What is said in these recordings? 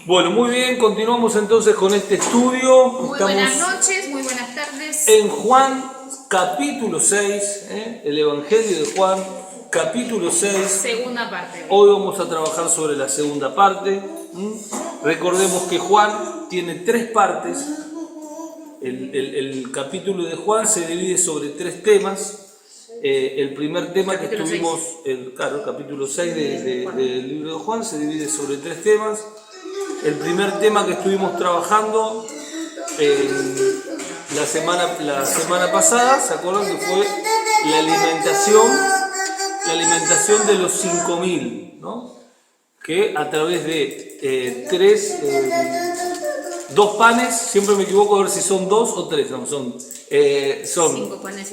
Bueno, muy bien, continuamos entonces con este estudio. Muy buenas noches, muy buenas tardes. En Juan capítulo 6, el Evangelio de Juan capítulo 6. Segunda parte. Hoy vamos a trabajar sobre la segunda parte. Recordemos que Juan tiene tres partes. El capítulo de Juan se divide sobre tres temas. El primer tema Capítulo que estuvimos, el capítulo 6 del libro de Juan se divide sobre tres temas. El primer tema que estuvimos trabajando la semana pasada, ¿se acuerdan? Que fue la alimentación de los 5.000, ¿no? Que a través de dos panes, siempre me equivoco a ver si son dos o tres, no, son 5 panes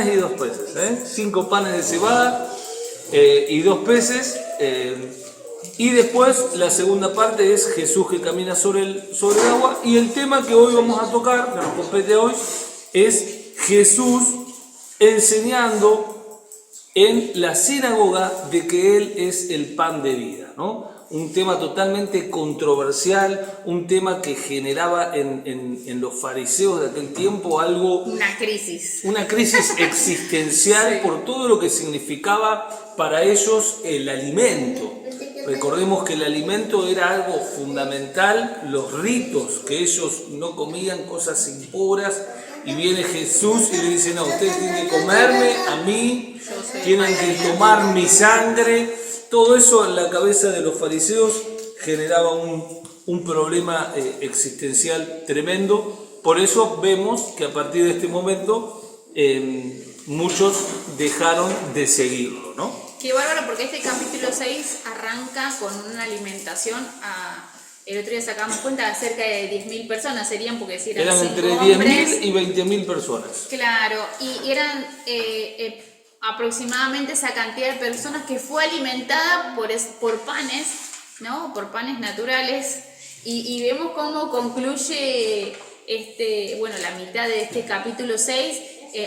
y 2 peces, 5 panes de cebada y 2 peces. Y después la segunda parte es Jesús que camina sobre el agua, y el tema que hoy vamos a tocar, que nos compete hoy, es Jesús enseñando en la sinagoga de que Él es el pan de vida, ¿no? Un tema totalmente controversial, un tema que generaba en los fariseos de aquel tiempo Una crisis existencial, sí, por todo lo que significaba para ellos el alimento. Recordemos que el alimento era algo fundamental, los ritos, que ellos no comían cosas impuras, y viene Jesús y le dice: no, ustedes tienen que comerme a mí, tienen que tomar mi sangre. Todo eso en la cabeza de los fariseos generaba un problema existencial tremendo. Por eso vemos que a partir de este momento muchos dejaron de seguirlo, ¿no? Qué bárbaro, porque este capítulo 6 arranca con una alimentación el otro día sacamos cuenta de cerca de 10.000 personas, serían, porque si eran entre 10.000 y 20.000 personas. Claro, y eran aproximadamente esa cantidad de personas que fue alimentada por panes, ¿no? Por panes naturales, y vemos cómo concluye la mitad de este capítulo 6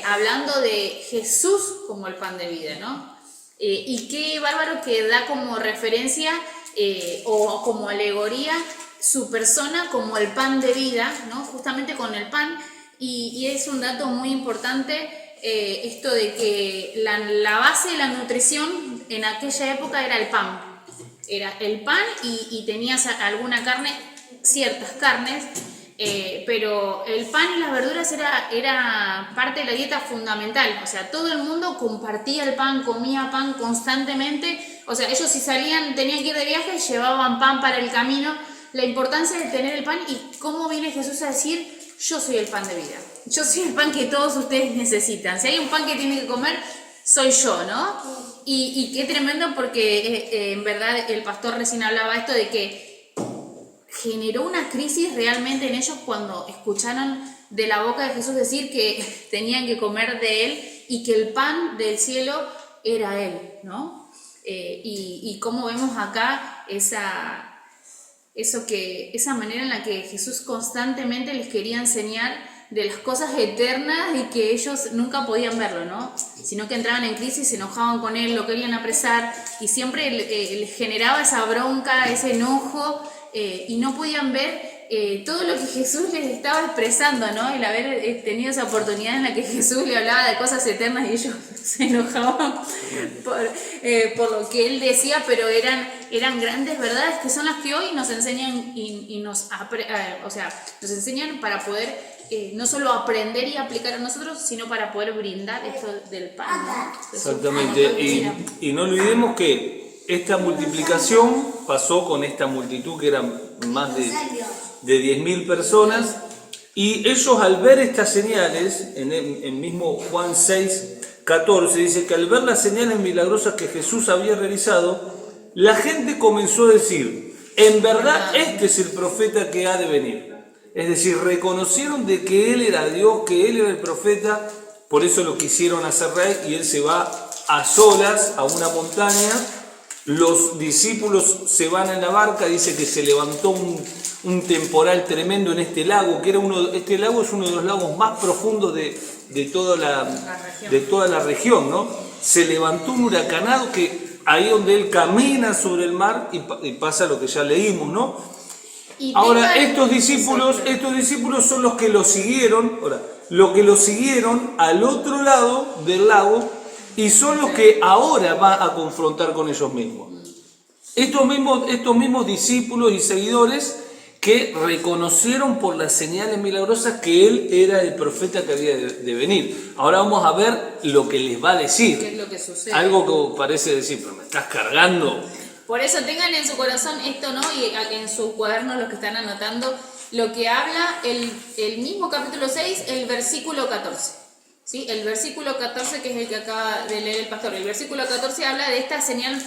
hablando de Jesús como el pan de vida, ¿no? Y qué bárbaro que da como referencia o como alegoría su persona como el pan de vida, ¿no? Justamente con el pan, y es un dato muy importante esto de que la base de la nutrición en aquella época era el pan. Era el pan y tenías alguna carne, ciertas carnes, pero el pan y las verduras era parte de la dieta fundamental. O sea, todo el mundo compartía el pan, comía pan constantemente. O sea, ellos si salían, tenían que ir de viaje, llevaban pan para el camino. La importancia de tener el pan, y cómo viene Jesús a decir: yo soy el pan de vida, yo soy el pan que todos ustedes necesitan. Si hay un pan que tienen que comer, soy yo, ¿no? Y qué tremendo, porque en verdad el pastor recién hablaba esto de que generó una crisis realmente en ellos cuando escucharon de la boca de Jesús decir que tenían que comer de Él y que el pan del cielo era Él, ¿no? Y cómo vemos acá esa manera en la que Jesús constantemente les quería enseñar de las cosas eternas y que ellos nunca podían verlo, ¿no? Sino que entraban en crisis, se enojaban con Él, lo querían apresar, y siempre les generaba esa bronca, ese enojo, y no podían ver todo lo que Jesús les estaba expresando, ¿no? El haber tenido esa oportunidad en la que Jesús le hablaba de cosas eternas y ellos se enojaban por lo que Él decía, pero eran grandes verdades que son las que hoy nos enseñan y nos enseñan para poder no solo aprender y aplicar a nosotros, sino para poder brindar esto del pan, ¿no? Exactamente, y no olvidemos que esta multiplicación pasó con esta multitud que eran más de 10.000 personas, y ellos, al ver estas señales, en mismo Juan 6:14 dice que al ver las señales milagrosas que Jesús había realizado, la gente comenzó a decir: en verdad este es el profeta que ha de venir. Es decir, reconocieron de que Él era Dios, que Él era el profeta, por eso lo quisieron hacer rey, y Él se va a solas a una montaña. Los discípulos se van en la barca, dice que se levantó un temporal tremendo en este lago, que este lago es uno de los lagos más profundos de toda la región, ¿no? Se levantó un huracanado que ahí donde él camina sobre el mar y pasa lo que ya leímos, ¿no? Y Ahora, tengan- estos discípulos son los que lo siguieron, lo que lo siguieron al otro lado del lago y son los que ahora va a confrontar con ellos mismos. Estos mismos discípulos y seguidores que reconocieron por las señales milagrosas que él era el profeta que había de venir. Ahora vamos a ver lo que les va a decir. ¿Qué es lo que sucede? Algo que parece decir, pero me estás cargando. Por eso tengan en su corazón esto, ¿no? Y en sus cuadernos los que están anotando lo que habla el mismo capítulo 6, el versículo 14. ¿Sí? El versículo 14, que es el que acaba de leer el pastor. El versículo 14 habla de esta señal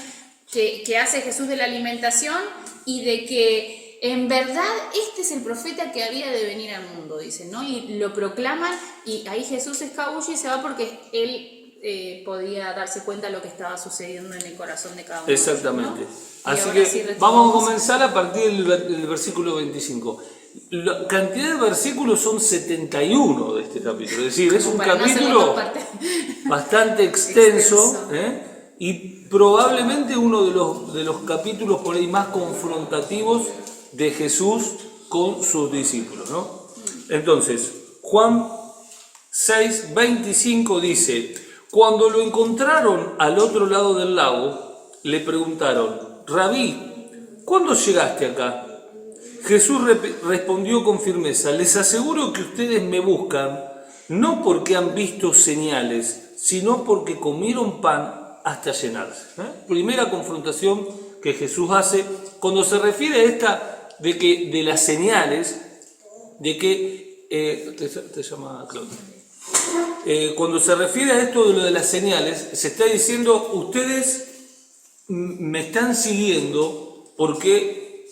que hace Jesús de la alimentación y de que en verdad este es el profeta que había de venir al mundo, dicen, ¿no? Y lo proclaman y ahí Jesús se escabulle y se va porque él podía darse cuenta de lo que estaba sucediendo en el corazón de cada uno. Exactamente. ¿No? Así ahora que sí vamos a comenzar a partir del versículo 25. La cantidad de versículos son 71 de este capítulo, es decir, es un para no hacerlo en dos capítulo partes. bastante extenso, y probablemente uno de los capítulos por ahí más confrontativos de Jesús con sus discípulos, ¿no? Entonces, Juan 6:25 dice: cuando lo encontraron al otro lado del lago, le preguntaron: Rabí, ¿cuándo llegaste acá? Jesús respondió con firmeza: les aseguro que ustedes me buscan no porque han visto señales, sino porque comieron pan hasta llenarse. Primera confrontación que Jesús hace cuando se refiere a esta de las señales, de que te llama Claudia. Cuando se refiere a esto de lo de las señales, se está diciendo: ustedes me están siguiendo porque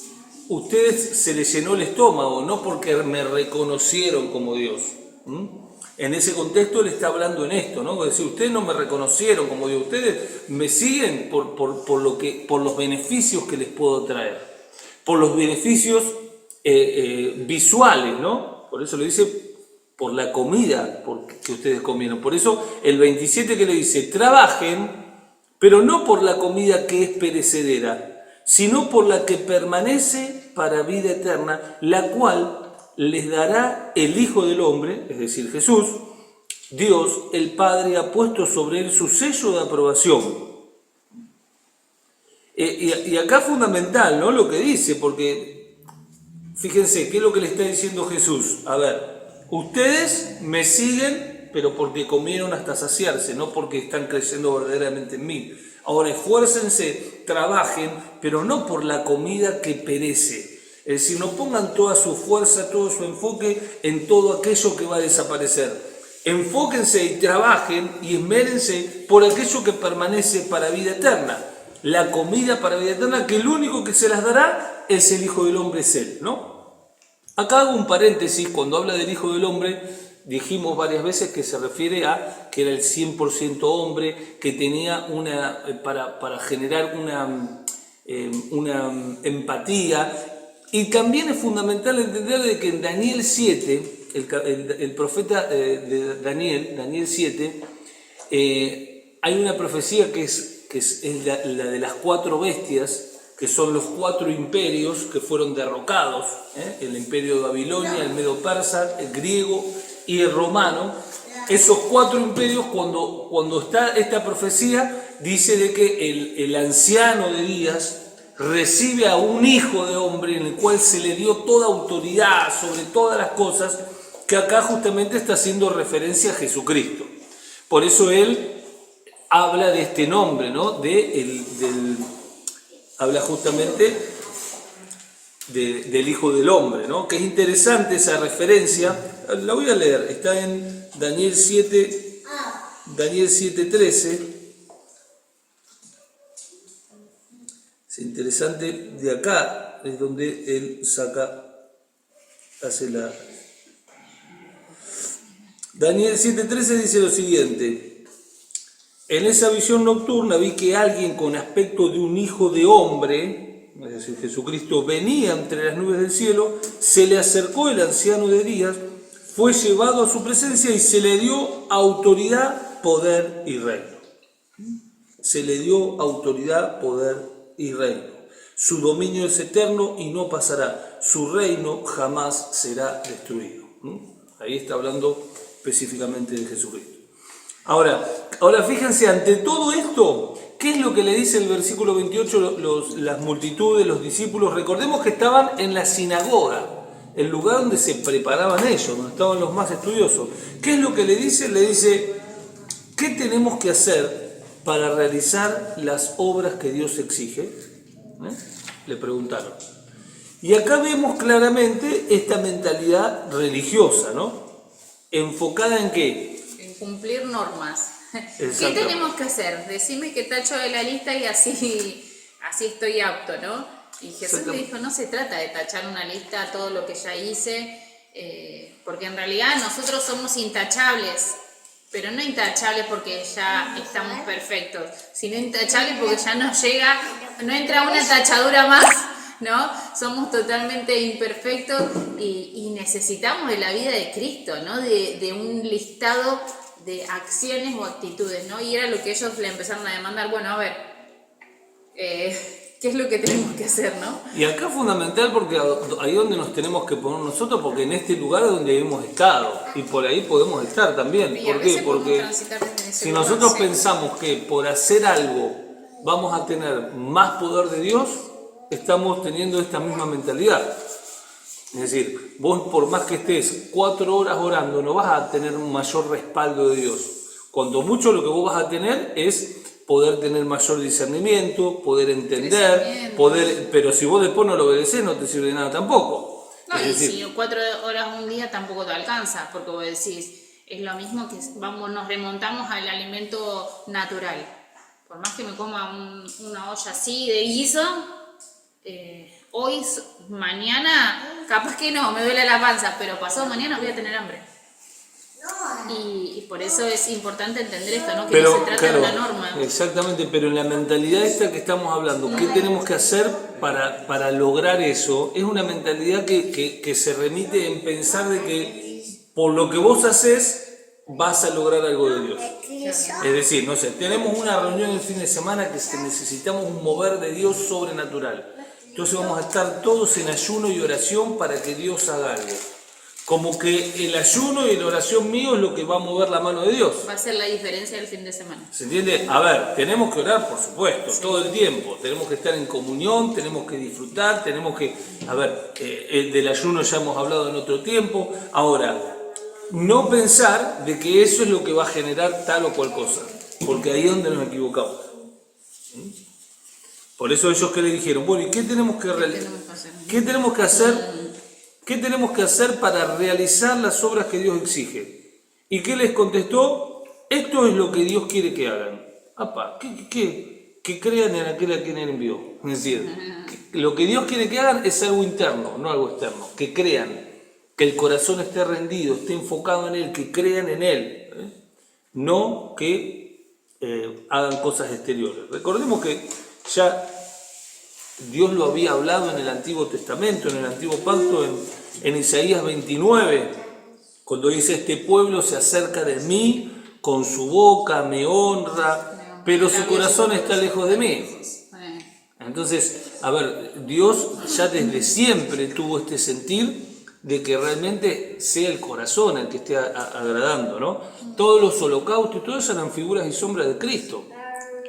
ustedes se les llenó el estómago, no porque me reconocieron como Dios. En ese contexto él está hablando en esto, ¿no? Es decir, ustedes no me reconocieron como Dios, ustedes me siguen por los beneficios que les puedo traer, por los beneficios visuales, ¿no? Por eso le dice: por la comida que ustedes comieron. Por eso el 27 que le dice: trabajen, pero no por la comida que es perecedera, sino por la que permanece para vida eterna, la cual les dará el Hijo del Hombre, es decir, Jesús. Dios, el Padre, ha puesto sobre él su sello de aprobación. Y acá es fundamental, ¿no?, lo que dice, porque fíjense, ¿qué es lo que le está diciendo Jesús? A ver, ustedes me siguen, pero porque comieron hasta saciarse, no porque están creyendo verdaderamente en mí. Ahora esfuércense, trabajen, pero no por la comida que perece. Es decir, no pongan toda su fuerza, todo su enfoque en todo aquello que va a desaparecer. Enfóquense y trabajen y esmérense por aquello que permanece para vida eterna. La comida para vida eterna, que el único que se las dará es el Hijo del Hombre, es Él, ¿no? Acá hago un paréntesis. Cuando habla del Hijo del Hombre, dijimos varias veces que se refiere a que era el 100% hombre, que tenía para generar una empatía. Y también es fundamental entender de que en Daniel 7, el profeta de Daniel 7, hay una profecía que es la de las 4 bestias, que son los 4 imperios que fueron derrocados, el imperio de Babilonia, el medo persa, el griego y el romano. Esos 4 imperios, cuando está esta profecía, dice de que el anciano de días recibe a un hijo de hombre en el cual se le dio toda autoridad sobre todas las cosas, que acá justamente está haciendo referencia a Jesucristo. Por eso él habla de este nombre, ¿no? Habla justamente del Hijo del Hombre, ¿no? Que es interesante esa referencia. La voy a leer, está en Daniel 7:13. Es interesante, de acá es donde él hace la... Daniel 7:13 dice lo siguiente: en esa visión nocturna vi que alguien con aspecto de un hijo de hombre, es decir, Jesucristo, venía entre las nubes del cielo, se le acercó el anciano de días, fue llevado a su presencia y se le dio autoridad, poder y reino. se le dio autoridad, poder y reino. Su dominio es eterno y no pasará. Su reino jamás será destruido. Ahí está hablando específicamente de Jesucristo. Ahora fíjense, ante todo esto, ¿qué es lo que le dice el versículo 28? Las multitudes, los discípulos, recordemos que estaban en la sinagoga, el lugar donde se preparaban ellos, donde estaban los más estudiosos. ¿Qué es lo que le dice? Le dice, ¿qué tenemos que hacer para realizar las obras que Dios exige? Le preguntaron. Y acá vemos claramente esta mentalidad religiosa, ¿no? ¿Enfocada en qué? En cumplir normas. ¿Qué Exacto. tenemos que hacer? Decime que tacho de la lista y así estoy apto, ¿no? Y Jesús le dijo, no se trata de tachar una lista todo lo que ya hice, porque en realidad nosotros somos intachables, pero no intachables porque ya estamos perfectos, sino intachables porque ya nos llega, no entra una tachadura más, ¿no? Somos totalmente imperfectos y necesitamos de la vida de Cristo, ¿no? De un listado de acciones o actitudes, ¿no? Y era lo que ellos le empezaron a demandar, bueno, a ver, ¿qué es lo que tenemos que hacer, no? Y acá es fundamental porque ahí es donde nos tenemos que poner nosotros, porque en este lugar es donde hemos estado y por ahí podemos estar también. Y a ¿Por veces qué? podemos Porque transitar desde ese si lugar, nosotros sí. pensamos que por hacer algo vamos a tener más poder de Dios, estamos teniendo esta misma mentalidad. Es decir, vos por más que estés 4 horas orando, no vas a tener un mayor respaldo de Dios. Cuanto mucho lo que vos vas a tener es poder tener mayor discernimiento, poder entender, pero si vos después no lo obedeces no te sirve de nada tampoco. No, Es y decir, si 4 horas un día tampoco te alcanza, porque vos decís, es lo mismo que nos remontamos al alimento natural. Por más que me coma una olla así de guiso, hoy, mañana, capaz que no, me duele la panza, pero pasado mañana voy a tener hambre. Y por eso es importante entender esto, ¿no? Que no se trata de una norma. Exactamente, pero en la mentalidad esta que estamos hablando, ¿qué tenemos que hacer para lograr eso? Es una mentalidad que se remite en pensar de que por lo que vos haces vas a lograr algo de Dios. Es decir, no sé, tenemos una reunión el fin de semana que necesitamos un mover de Dios sobrenatural. Entonces vamos a estar todos en ayuno y oración para que Dios haga algo. Como que el ayuno y la oración mío es lo que va a mover la mano de Dios. Va a ser la diferencia del fin de semana. ¿Se entiende? A ver, tenemos que orar, por supuesto, todo el tiempo. Tenemos que estar en comunión, tenemos que disfrutar, tenemos que... A ver, del ayuno ya hemos hablado en otro tiempo. Ahora, no pensar de que eso es lo que va a generar tal o cual cosa. Porque ahí es donde nos equivocamos. Por eso ellos que le dijeron, bueno, ¿y qué tenemos que realizar? ¿Qué tenemos que hacer? ¿Qué tenemos que hacer para realizar las obras que Dios exige? ¿Y qué les contestó? Esto es lo que Dios quiere que hagan. Apa, que crean en aquel a quien Él envió. Es decir, lo que Dios quiere que hagan es algo interno, no algo externo. Que crean, que el corazón esté rendido, esté enfocado en Él, que crean en Él. No que hagan cosas exteriores. Recordemos que ya Dios lo había hablado en el Antiguo Testamento, en el Antiguo Pacto, en Isaías 29, cuando dice, este pueblo se acerca de mí, con su boca me honra, pero su corazón está lejos de mí. Entonces, a ver, Dios ya desde siempre tuvo este sentir de que realmente sea el corazón el que esté agradando, ¿no? Todos los holocaustos y todo eso eran figuras y sombras de Cristo.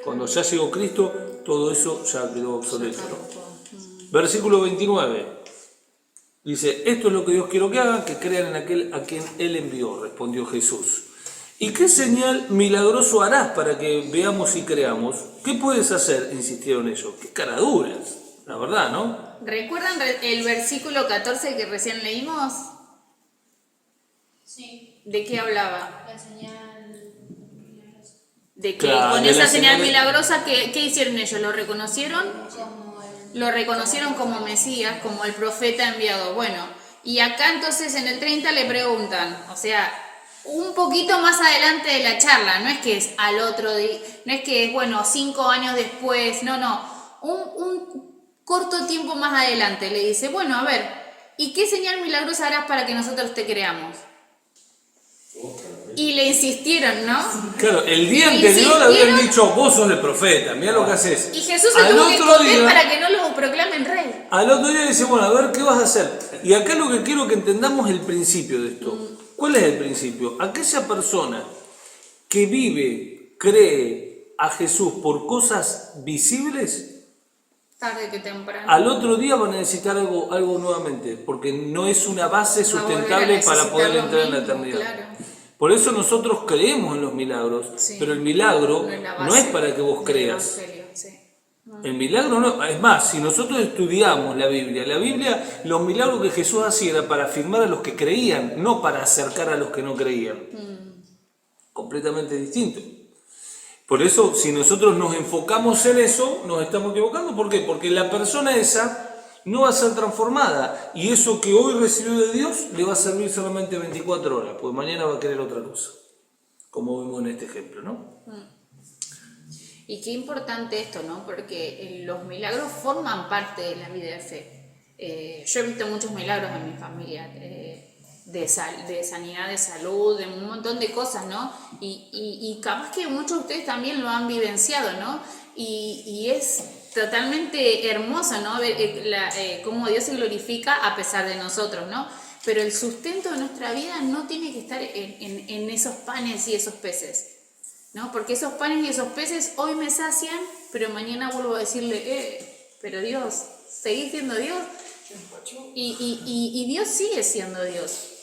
Cuando ya llegó Cristo, todo eso ya quedó obsoleto, ¿no? Versículo 29. Dice, esto es lo que Dios quiere que hagan, que crean en aquel a quien Él envió, respondió Jesús. ¿Y qué señal milagroso harás para que veamos y creamos? ¿Qué puedes hacer? Insistieron ellos. Qué caraduras, la verdad, ¿no? ¿Recuerdan el versículo 14 que recién leímos? Sí, ¿De qué hablaba? la señal. De que Claro, con de esa la señal señal- milagrosa, ¿qué hicieron ellos? ¿Lo reconocieron? Como el... Lo reconocieron como Mesías, como el profeta enviado. Bueno, y acá entonces en el 30 le preguntan, o sea, un poquito más adelante de la charla, no es que es al otro día, no es que es, bueno, 5 años después, no, un corto tiempo más adelante le dice, bueno, a ver, ¿y qué señal milagrosa harás para que nosotros te creamos? Y le insistieron, ¿no? Claro, el día Y anterior habían insistieron. dicho, vos sos el profeta, mirá lo que haces. Y Jesús se Al tuvo que otro esconder día- para que no lo proclamen rey. Al otro día dice, bueno, a ver, ¿qué vas a hacer? Y acá lo que quiero que entendamos es el principio de esto. ¿Cuál es el principio? Aquella persona que vive, cree a Jesús por cosas visibles, Tarde que temprano. al otro día van a necesitar algo nuevamente, porque no es una base Va a volver a sustentable para necesitar poder lo entrar en la mismo, eternidad. claro. Por eso nosotros creemos en los milagros, Sí. pero el milagro No es la no base es para que vos del creas. evangelio, sí. El milagro no, es más, si nosotros estudiamos la Biblia, los milagros que Jesús hacía era para afirmar a los que creían, no para acercar a los que no creían. Completamente distinto. Por eso, si nosotros nos enfocamos en eso, nos estamos equivocando. ¿Por qué? Porque la persona esa no va a ser transformada y eso que hoy recibió de Dios le va a servir solamente 24 horas, pues mañana va a querer otra cosa, como vemos en este ejemplo, ¿no? Y qué importante esto, ¿no? Porque los milagros forman parte de la vida de fe. Yo he visto muchos milagros en mi familia, de sanidad, de salud, de un montón de cosas, ¿no? Y capaz que muchos de ustedes también lo han vivenciado, ¿no? Y es totalmente hermoso, ¿no? Ver cómo Dios se glorifica a pesar de nosotros, ¿no? Pero el sustento de nuestra vida no tiene que estar en esos panes y esos peces, ¿no? Porque esos panes y esos peces hoy me sacian, pero mañana vuelvo a decirle, pero Dios, ¿seguís siendo Dios? Y Dios sigue siendo Dios.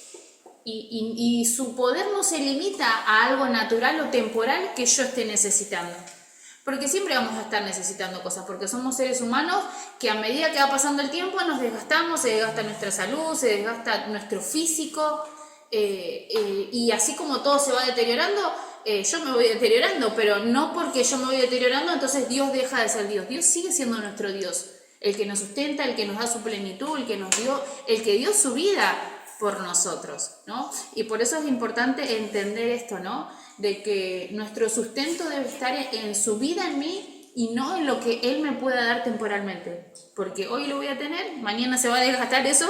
Y su poder no se limita a algo natural o temporal que yo esté necesitando. Porque siempre vamos a estar necesitando cosas, porque somos seres humanos que a medida que va pasando el tiempo nos desgastamos, se desgasta nuestra salud, se desgasta nuestro físico, y así como todo se va deteriorando, yo me voy deteriorando, pero no porque yo me voy deteriorando, entonces Dios deja de ser Dios. Dios sigue siendo nuestro Dios, el que nos sustenta, el que nos da su plenitud, el que dio su vida por nosotros, ¿no? Y por eso es importante entender esto, ¿no? De que nuestro sustento debe estar en su vida en mí y no en lo que Él me pueda dar temporalmente. Porque hoy lo voy a tener, mañana se va a desgastar eso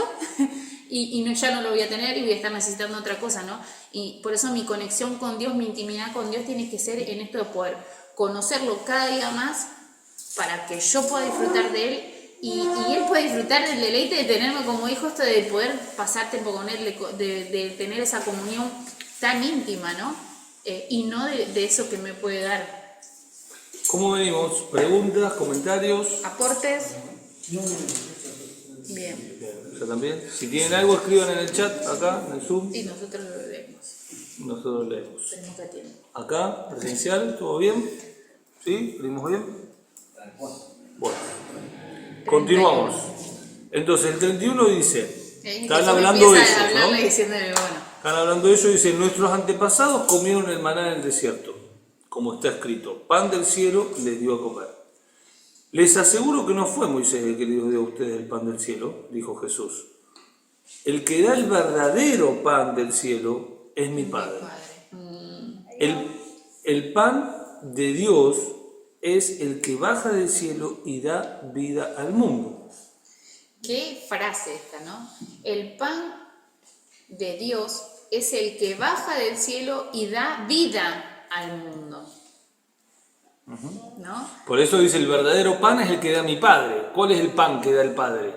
ya no lo voy a tener y voy a estar necesitando otra cosa, ¿no? Y por eso mi conexión con Dios, mi intimidad con Dios tiene que ser en esto de poder conocerlo cada día más para que yo pueda disfrutar de Él y Él pueda disfrutar del deleite de tenerme como hijo, esto de poder pasar tiempo con Él, de tener esa comunión tan íntima, ¿no? Y no de eso que me puede dar. ¿Cómo venimos? ¿Preguntas, comentarios? ¿Aportes? Bien. ¿Ya también? Si tienen algo, escriban en el chat, acá, en el Zoom. Y nosotros lo leemos. Nosotros leemos. Tenemos que atender. Acá, presencial, ¿todo bien? ¿Sí? ¿Leímos bien? Bueno. Continuamos. Entonces, el 31 dice, están hablando de ellos, ¿no? Diciéndole, bueno. Están hablando de ellos y dice, nuestros antepasados comieron el maná en el desierto, como está escrito, pan del cielo les dio a comer. Les aseguro que no fue Moisés el que les dio a ustedes el pan del cielo, dijo Jesús. El que da el verdadero pan del cielo es mi Padre. El pan de Dios es el que baja del cielo y da vida al mundo. Qué frase esta, ¿no? El pan de Dios es el que baja del cielo y da vida al mundo. ¿No? Por eso dice, el verdadero pan es el que da mi Padre. ¿Cuál es el pan que da el Padre?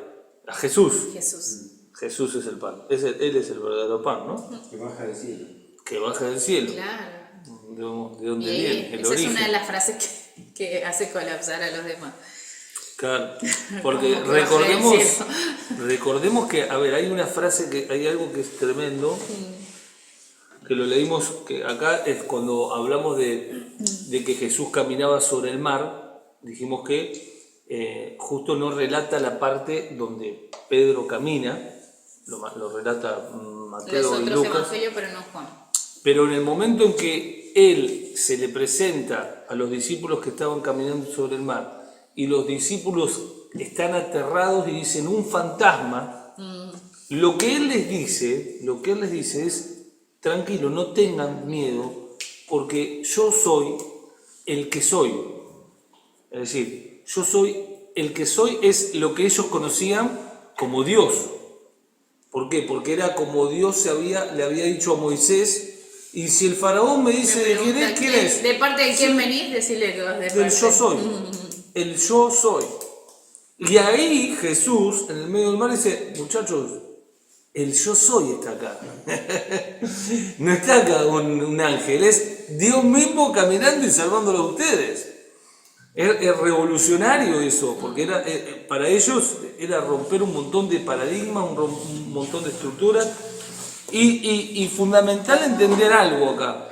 A Jesús. Jesús. Jesús es el pan. Él es el verdadero pan, ¿no? Que baja del cielo. Que baja del cielo. Claro. ¿De dónde viene? El Esa origen. es una de las frases que hace colapsar a los demás. Claro, porque Como que baja del cielo. recordemos que, a ver, hay una frase, que hay algo que es tremendo, que lo leímos, que acá es cuando hablamos de que Jesús caminaba sobre el mar, dijimos que justo no relata la parte donde Pedro camina, lo relata Mateo Los y otros Lucas. evangelios, pero no Juan. Pero en el momento en que Él se le presenta a los discípulos que estaban caminando sobre el mar y los discípulos están aterrados y dicen un fantasma, lo que Él les dice es, tranquilo, no tengan miedo porque yo soy el que soy. Es decir, yo soy el que soy es lo que ellos conocían como Dios. ¿Por qué? Porque era como Dios le había dicho a Moisés Y si el faraón me dice de quién es, ¿quién es? ¿De parte de quién venís? Decirle que vas de parte. Del yo soy. El yo soy. Y ahí Jesús, en el medio del mar, dice, muchachos, el yo soy está acá. No está acá un ángel, es Dios mismo caminando y salvándolo a ustedes. Es revolucionario eso, porque era, para ellos era romper un montón de paradigmas, un montón de estructuras. Y fundamental entender algo acá.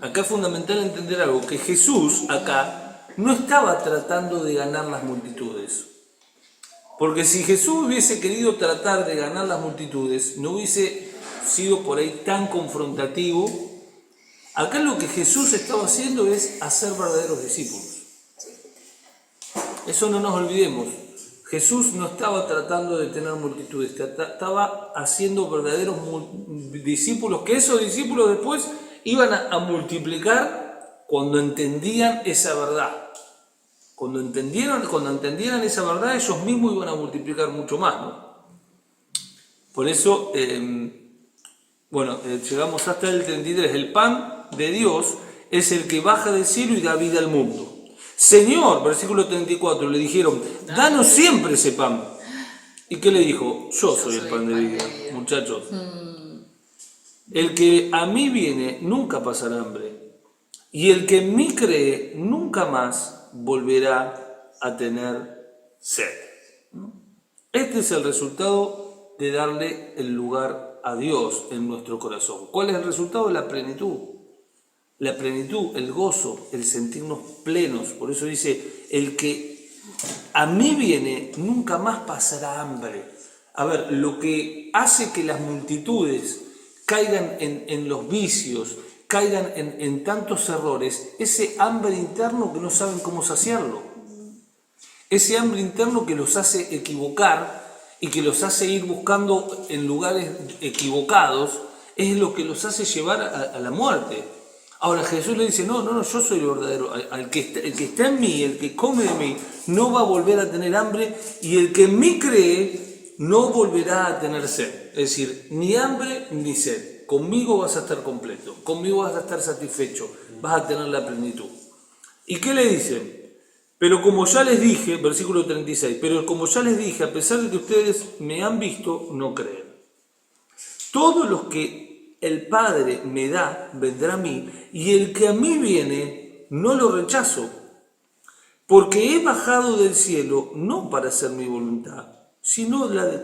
Acá es fundamental entender algo, que Jesús acá no estaba tratando de ganar las multitudes. Porque si Jesús hubiese querido tratar de ganar las multitudes, no hubiese sido por ahí tan confrontativo. Acá lo que Jesús estaba haciendo es hacer verdaderos discípulos. Eso no nos olvidemos. Jesús no estaba tratando de tener multitudes, estaba haciendo verdaderos discípulos, que esos discípulos después iban a multiplicar cuando entendían esa verdad. Cuando entendieran esa verdad, ellos mismos iban a multiplicar mucho más, ¿no? Por eso, llegamos hasta el 33. El pan de Dios es el que baja del cielo y da vida al mundo. Señor, versículo 34, le dijeron, danos siempre ese pan. ¿Y qué le dijo? Yo soy el pan de vida, muchachos. El que a mí viene nunca pasará hambre. Y el que en mí cree nunca más volverá a tener sed. Este es el resultado de darle el lugar a Dios en nuestro corazón. ¿Cuál es el resultado? La plenitud. La plenitud, el gozo, el sentirnos plenos. Por eso dice, el que a mí viene nunca más pasará hambre. A ver, lo que hace que las multitudes caigan en los vicios, caigan en tantos errores, ese hambre interno que no saben cómo saciarlo. Ese hambre interno que los hace equivocar y que los hace ir buscando en lugares equivocados, es lo que los hace llevar a la muerte. Ahora Jesús le dice, no, yo soy el verdadero. El que está en mí, el que come de mí, no va a volver a tener hambre, y el que en mí cree no volverá a tener sed. Es decir, ni hambre ni sed. Conmigo vas a estar completo, conmigo vas a estar satisfecho, vas a tener la plenitud. ¿Y qué le dicen? Pero como ya les dije, versículo 36, pero como ya les dije, a pesar de que ustedes me han visto, no creen. Todos los que el Padre me da, vendrá a mí, y el que a mí viene, no lo rechazo, porque he bajado del cielo no para hacer mi voluntad, sino la de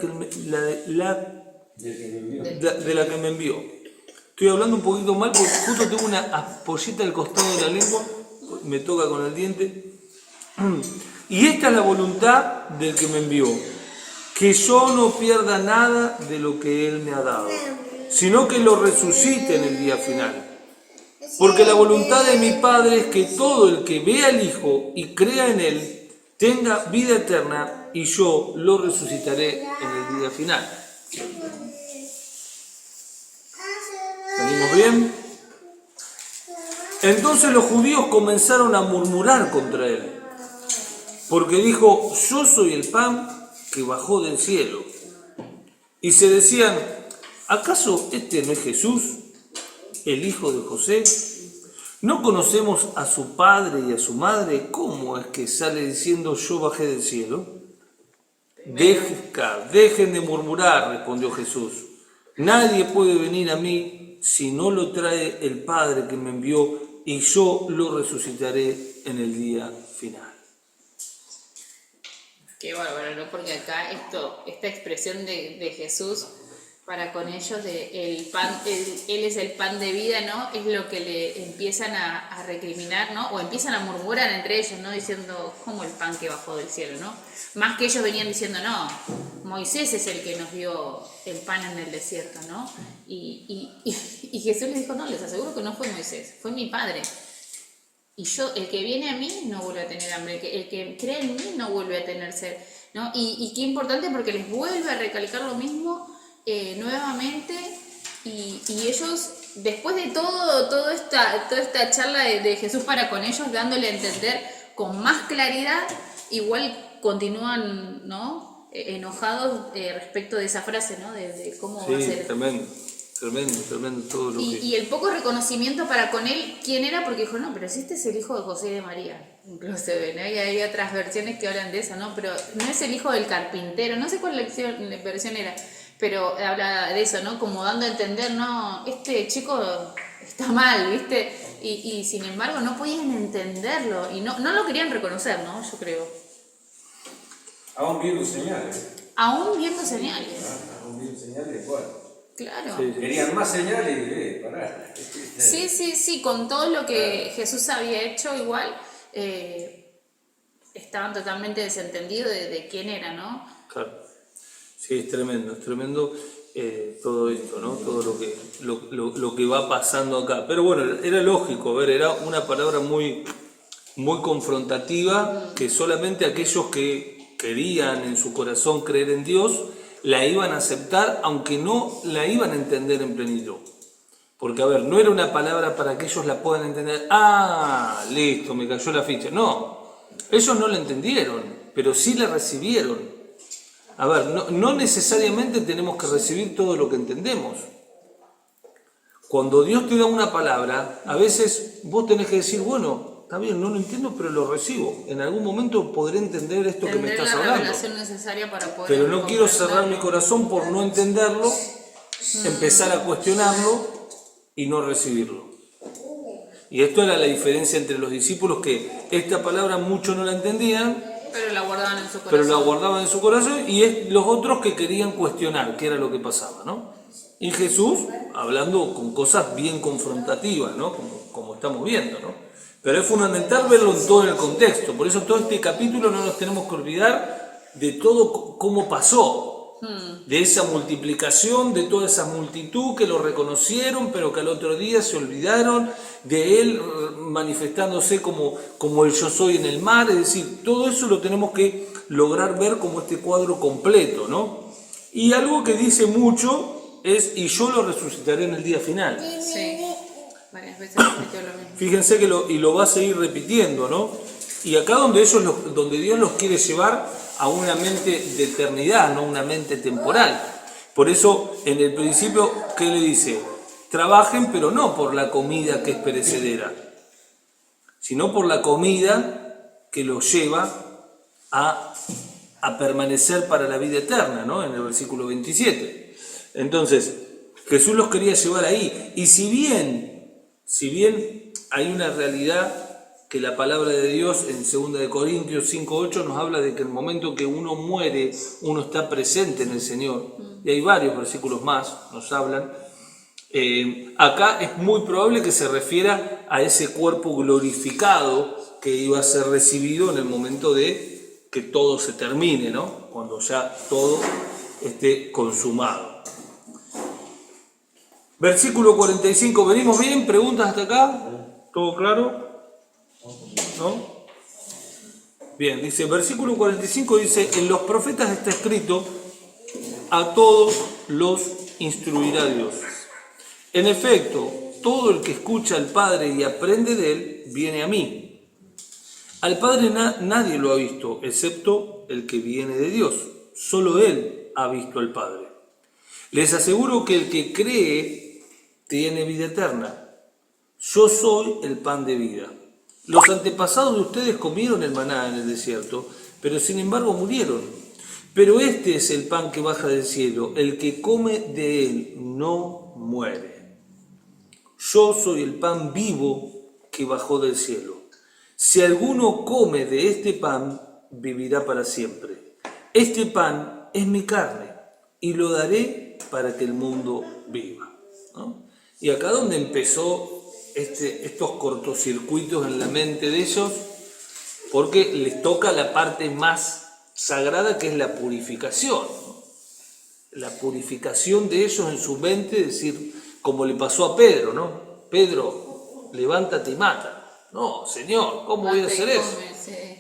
la que me envió. Estoy hablando un poquito mal porque justo tengo una ampollita al costado de la lengua, me toca con el diente. Y esta es la voluntad del que me envió, que yo no pierda nada de lo que Él me ha dado, sino que lo resucite en el día final. Porque la voluntad de mi Padre es que todo el que vea al Hijo y crea en Él tenga vida eterna, y yo lo resucitaré en el día final. ¿Venimos bien? Entonces los judíos comenzaron a murmurar contra Él, porque dijo, yo soy el pan que bajó del cielo. Y se decían, ¿acaso este no es Jesús, el hijo de José? ¿No conocemos a su padre y a su madre? ¿Cómo es que sale diciendo yo bajé del cielo? Dejen de murmurar, respondió Jesús. Nadie puede venir a mí si no lo trae el Padre que me envió, y yo lo resucitaré en el día final. Qué bárbaro, ¿no? Porque acá esta expresión de Jesús para con ellos de el pan, él es el pan de vida, ¿no? Es lo que le empiezan a recriminar, ¿no? O empiezan a murmurar entre ellos, ¿no? Diciendo, ¿cómo el pan que bajó del cielo, ¿no? Más que ellos venían diciendo, no, Moisés es el que nos dio el pan en el desierto, ¿no? Y Jesús les dijo, no, les aseguro que no fue Moisés, fue mi Padre. Y yo, el que viene a mí no vuelve a tener hambre, el que cree en mí no vuelve a tener sed, ¿no? Y qué importante porque les vuelve a recalcar lo mismo nuevamente, y ellos, después de toda esta charla de Jesús para con ellos, dándole a entender con más claridad, igual continúan, ¿no? Enojados respecto de esa frase, ¿no? De cómo va a ser. Tremendo. Tremendo, tremendo todo lo que... Y el poco reconocimiento para con él, quién era, porque dijo, no, pero si este es el hijo de José y de María, incluso se ve, ¿no? Y hay otras versiones que hablan de eso, ¿no? Pero no es el hijo del carpintero, no sé cuál versión era, pero habla de eso, ¿no? Como dando a entender, no, este chico está mal, ¿viste? Y sin embargo no podían entenderlo y no lo querían reconocer, ¿no? Yo creo. Aún viendo señales. Aún viendo señales. Aún viendo señales, bueno. Claro. Sí. Querían más señales y pará. Sí, con todo lo que Jesús había hecho igual, estaban totalmente desentendidos de quién era, ¿no? Claro. Sí, es tremendo todo esto, ¿no? Todo lo que va pasando acá. Pero bueno, era lógico, a ver, era una palabra muy, muy confrontativa, que solamente aquellos que querían en su corazón creer en Dios la iban a aceptar, aunque no la iban a entender en plenitud. Porque, a ver, no era una palabra para que ellos la puedan entender. Ah, listo, me cayó la ficha. No, ellos no la entendieron, pero sí la recibieron. A ver, no necesariamente tenemos que recibir todo lo que entendemos. Cuando Dios te da una palabra, a veces vos tenés que decir, bueno, está bien, no lo entiendo, pero lo recibo. En algún momento podré entender esto que me estás la hablando. revelación necesaria para poder Pero no quiero cerrar mi comprenderlo. corazón por no entenderlo, empezar a cuestionarlo y no recibirlo. Y esto era la diferencia entre los discípulos, que esta palabra muchos no la entendían, Pero la guardaban en su corazón. pero la guardaban en su corazón, y los otros que querían cuestionar qué era lo que pasaba, ¿no? Y Jesús hablando con cosas bien confrontativas, ¿no? Como estamos viendo, ¿no? Pero es fundamental verlo en todo el contexto. Por eso todo este capítulo no nos tenemos que olvidar de todo cómo pasó. De esa multiplicación, de toda esa multitud que lo reconocieron, pero que al otro día se olvidaron, de él manifestándose como el yo soy en el mar. Es decir, todo eso lo tenemos que lograr ver como este cuadro completo, ¿no? Y algo que dice mucho es, y yo lo resucitaré en el día final. Sí, varias veces repitió lo mismo. Fíjense que lo va a seguir repitiendo, ¿no? Y acá donde Dios los quiere llevar a una mente de eternidad, no una mente temporal. Por eso en el principio, ¿qué le dice? Trabajen, pero no por la comida que es perecedera, sino por la comida que los lleva a permanecer para la vida eterna, ¿no? En el versículo 27. Entonces, Jesús los quería llevar ahí. Y si bien hay una realidad que la palabra de Dios en 2 de Corintios 5:8 nos habla de que el momento que uno muere, uno está presente en el Señor. Y hay varios versículos más, nos hablan. Acá es muy probable que se refiera a ese cuerpo glorificado que iba a ser recibido en el momento de que todo se termine, ¿no? Cuando ya todo esté consumado. Versículo 45, ¿venimos bien? ¿Preguntas hasta acá? ¿Todo claro? ¿No? Bien, dice, versículo 45 dice, en los profetas está escrito, a todos los instruirá Dios. En efecto, todo el que escucha al Padre y aprende de él, viene a mí. Al Padre nadie lo ha visto, excepto el que viene de Dios. Solo él ha visto al Padre. Les aseguro que el que cree tiene vida eterna. Yo soy el pan de vida. Los antepasados de ustedes comieron el maná en el desierto, pero sin embargo murieron. Pero este es el pan que baja del cielo. El que come de él no muere. Yo soy el pan vivo que bajó del cielo. Si alguno come de este pan, vivirá para siempre. Este pan es mi carne y lo daré para que el mundo viva, ¿no? Y acá donde empezó estos cortocircuitos en la mente de ellos, porque les toca la parte más sagrada, que es la purificación, ¿no? La purificación de ellos en su mente, es decir, como le pasó a Pedro, ¿no? Pedro, levántate y mata. No, Señor, ¿cómo voy a hacer eso?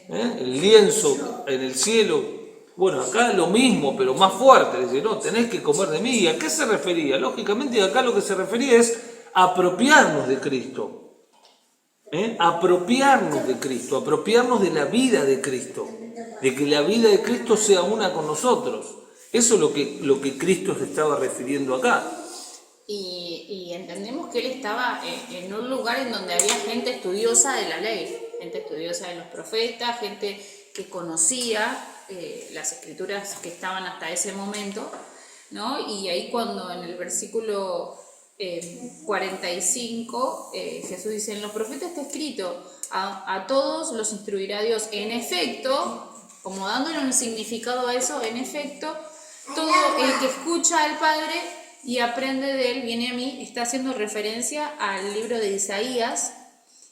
El lienzo en el cielo. Bueno, acá lo mismo, pero más fuerte. Dice, no, tenés que comer de mí. ¿Y a qué se refería? Lógicamente acá lo que se refería es apropiarnos de Cristo. Apropiarnos de Cristo, apropiarnos de la vida de Cristo. De que la vida de Cristo sea una con nosotros. Eso es lo que Cristo se estaba refiriendo acá. y entendemos que él estaba en un lugar en donde había gente estudiosa de la ley, gente estudiosa de los profetas, gente que conocía las escrituras que estaban hasta ese momento, ¿no? Y ahí cuando en el versículo 45 Jesús dice, en los profetas está escrito, a todos los instruirá Dios. En efecto, como dándole un significado a eso, en efecto, todo el que escucha al Padre y aprende de él viene a mí. Está haciendo referencia al libro de Isaías,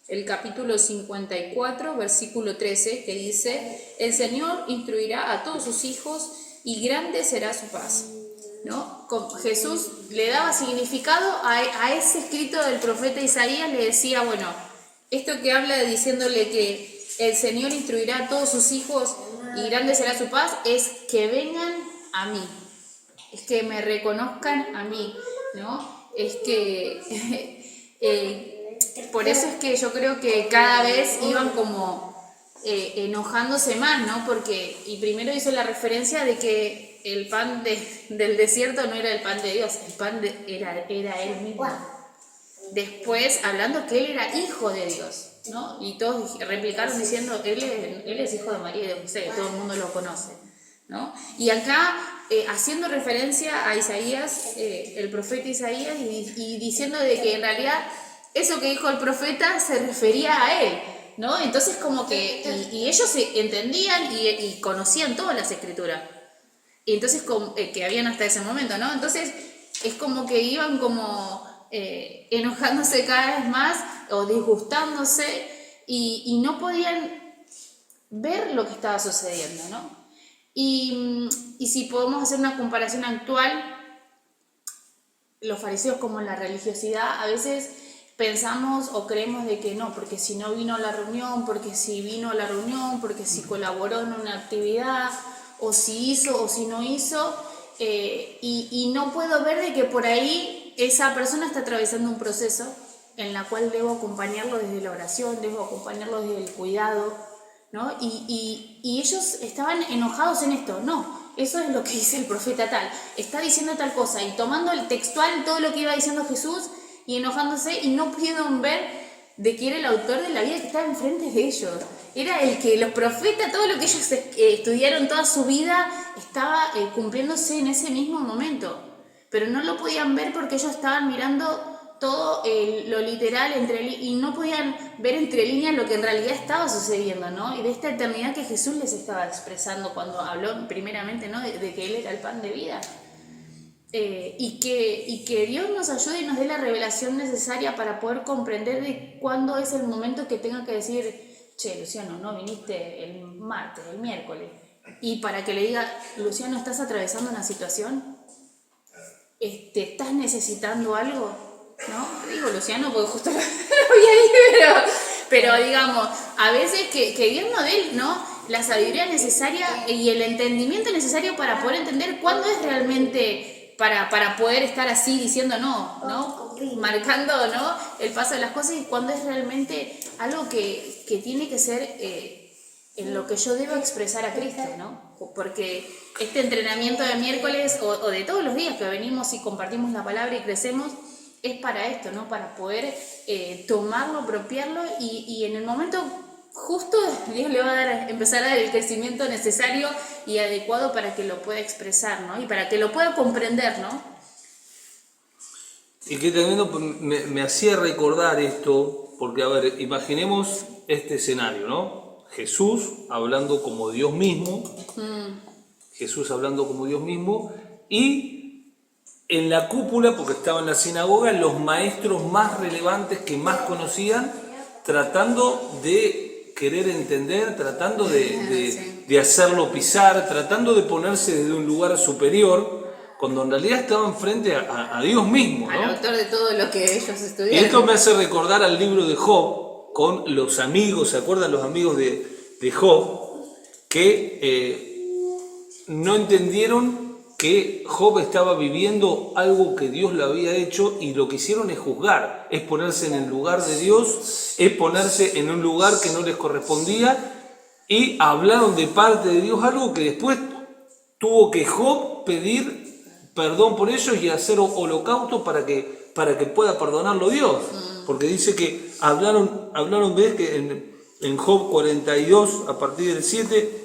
el capítulo 54, versículo 13, que dice, el Señor instruirá a todos sus hijos y grande será su paz, ¿no? Jesús le daba significado a ese escrito del profeta Isaías, le decía, bueno, esto que habla diciéndole que el Señor instruirá a todos sus hijos y grande será su paz, es que vengan a mí, es que me reconozcan a mí, ¿no? Es que por eso es que yo creo que cada vez iban como enojándose más, ¿no? Porque, y primero hizo la referencia de que el pan del desierto no era el pan de Dios, el pan era él mismo. Después, hablando que él era hijo de Dios, ¿no? Y todos replicaron diciendo, él es hijo de María y de José, todo el mundo lo conoce, ¿no? Y acá, haciendo referencia a Isaías, el profeta Isaías, y diciendo de que en realidad eso que dijo el profeta se refería a él, ¿no? Entonces como que, y ellos entendían y conocían todas las escrituras, y entonces que habían hasta ese momento, ¿no? Entonces es como que iban como enojándose cada vez más o disgustándose y no podían ver lo que estaba sucediendo, ¿no? Y si podemos hacer una comparación actual, los fariseos como la religiosidad, a veces pensamos o creemos de que no, porque si no vino a la reunión, porque si vino a la reunión, porque si colaboró en una actividad, o si hizo o si no hizo, y no puedo ver de que por ahí esa persona está atravesando un proceso en la cual debo acompañarlo desde la oración, debo acompañarlo desde el cuidado, ¿no? Y ellos estaban enojados en esto, no, eso es lo que dice el profeta tal, está diciendo tal cosa, y tomando el textual todo lo que iba diciendo Jesús, y enojándose, y no pudieron ver de que era el autor de la vida que estaba enfrente de ellos. Era el que los profetas, todo lo que ellos estudiaron toda su vida, estaba cumpliéndose en ese mismo momento. Pero no lo podían ver porque ellos estaban mirando todo lo literal y no podían ver entre líneas lo que en realidad estaba sucediendo, ¿no? Y de esta eternidad que Jesús les estaba expresando cuando habló primeramente, ¿no? de que Él era el pan de vida. Y que Dios nos ayude y nos dé la revelación necesaria para poder comprender de cuándo es el momento que tenga que decir, che, Luciano, no viniste el martes, el miércoles, y para que le diga, Luciano, ¿estás atravesando una situación? ¿Estás necesitando algo? ¿No? Digo Luciano porque justo lo vi ahí, pero digamos, a veces que Dios nos dé, ¿no?, la sabiduría necesaria y el entendimiento necesario para poder entender cuándo es realmente para poder estar así diciendo no, marcando, ¿no?, el paso de las cosas, y cuándo es realmente algo que tiene que ser en lo que yo debo expresar a Cristo, ¿no? Porque este entrenamiento de miércoles o de todos los días que venimos y compartimos la palabra y crecemos, es para esto, ¿no? Para poder tomarlo, apropiarlo y en el momento justo Dios le va a empezar a dar el crecimiento necesario y adecuado para que lo pueda expresar, ¿no? Y para que lo pueda comprender, ¿no? Y que también me hacía recordar esto, porque a ver, imaginemos este escenario, ¿no? Jesús hablando como Dios mismo, Jesús hablando como Dios mismo, y en la cúpula, porque estaba en la sinagoga, los maestros más relevantes que más conocían, tratando de querer entender, tratando de hacerlo pisar, tratando de ponerse desde un lugar superior, cuando en realidad estaban frente a Dios mismo, ¿no? Al autor de todo lo que ellos estudiaron. Y esto me hace recordar al libro de Job, con los amigos, ¿se acuerdan los amigos de Job? Que no entendieron que Job estaba viviendo algo que Dios le había hecho, y lo que hicieron es juzgar, es ponerse en el lugar de Dios, es ponerse en un lugar que no les correspondía, y hablaron de parte de Dios algo que después tuvo que Job pedir perdón por ellos y hacer holocausto para que pueda perdonarlo Dios. Porque dice que hablaron ves que en Job 42, a partir del 7,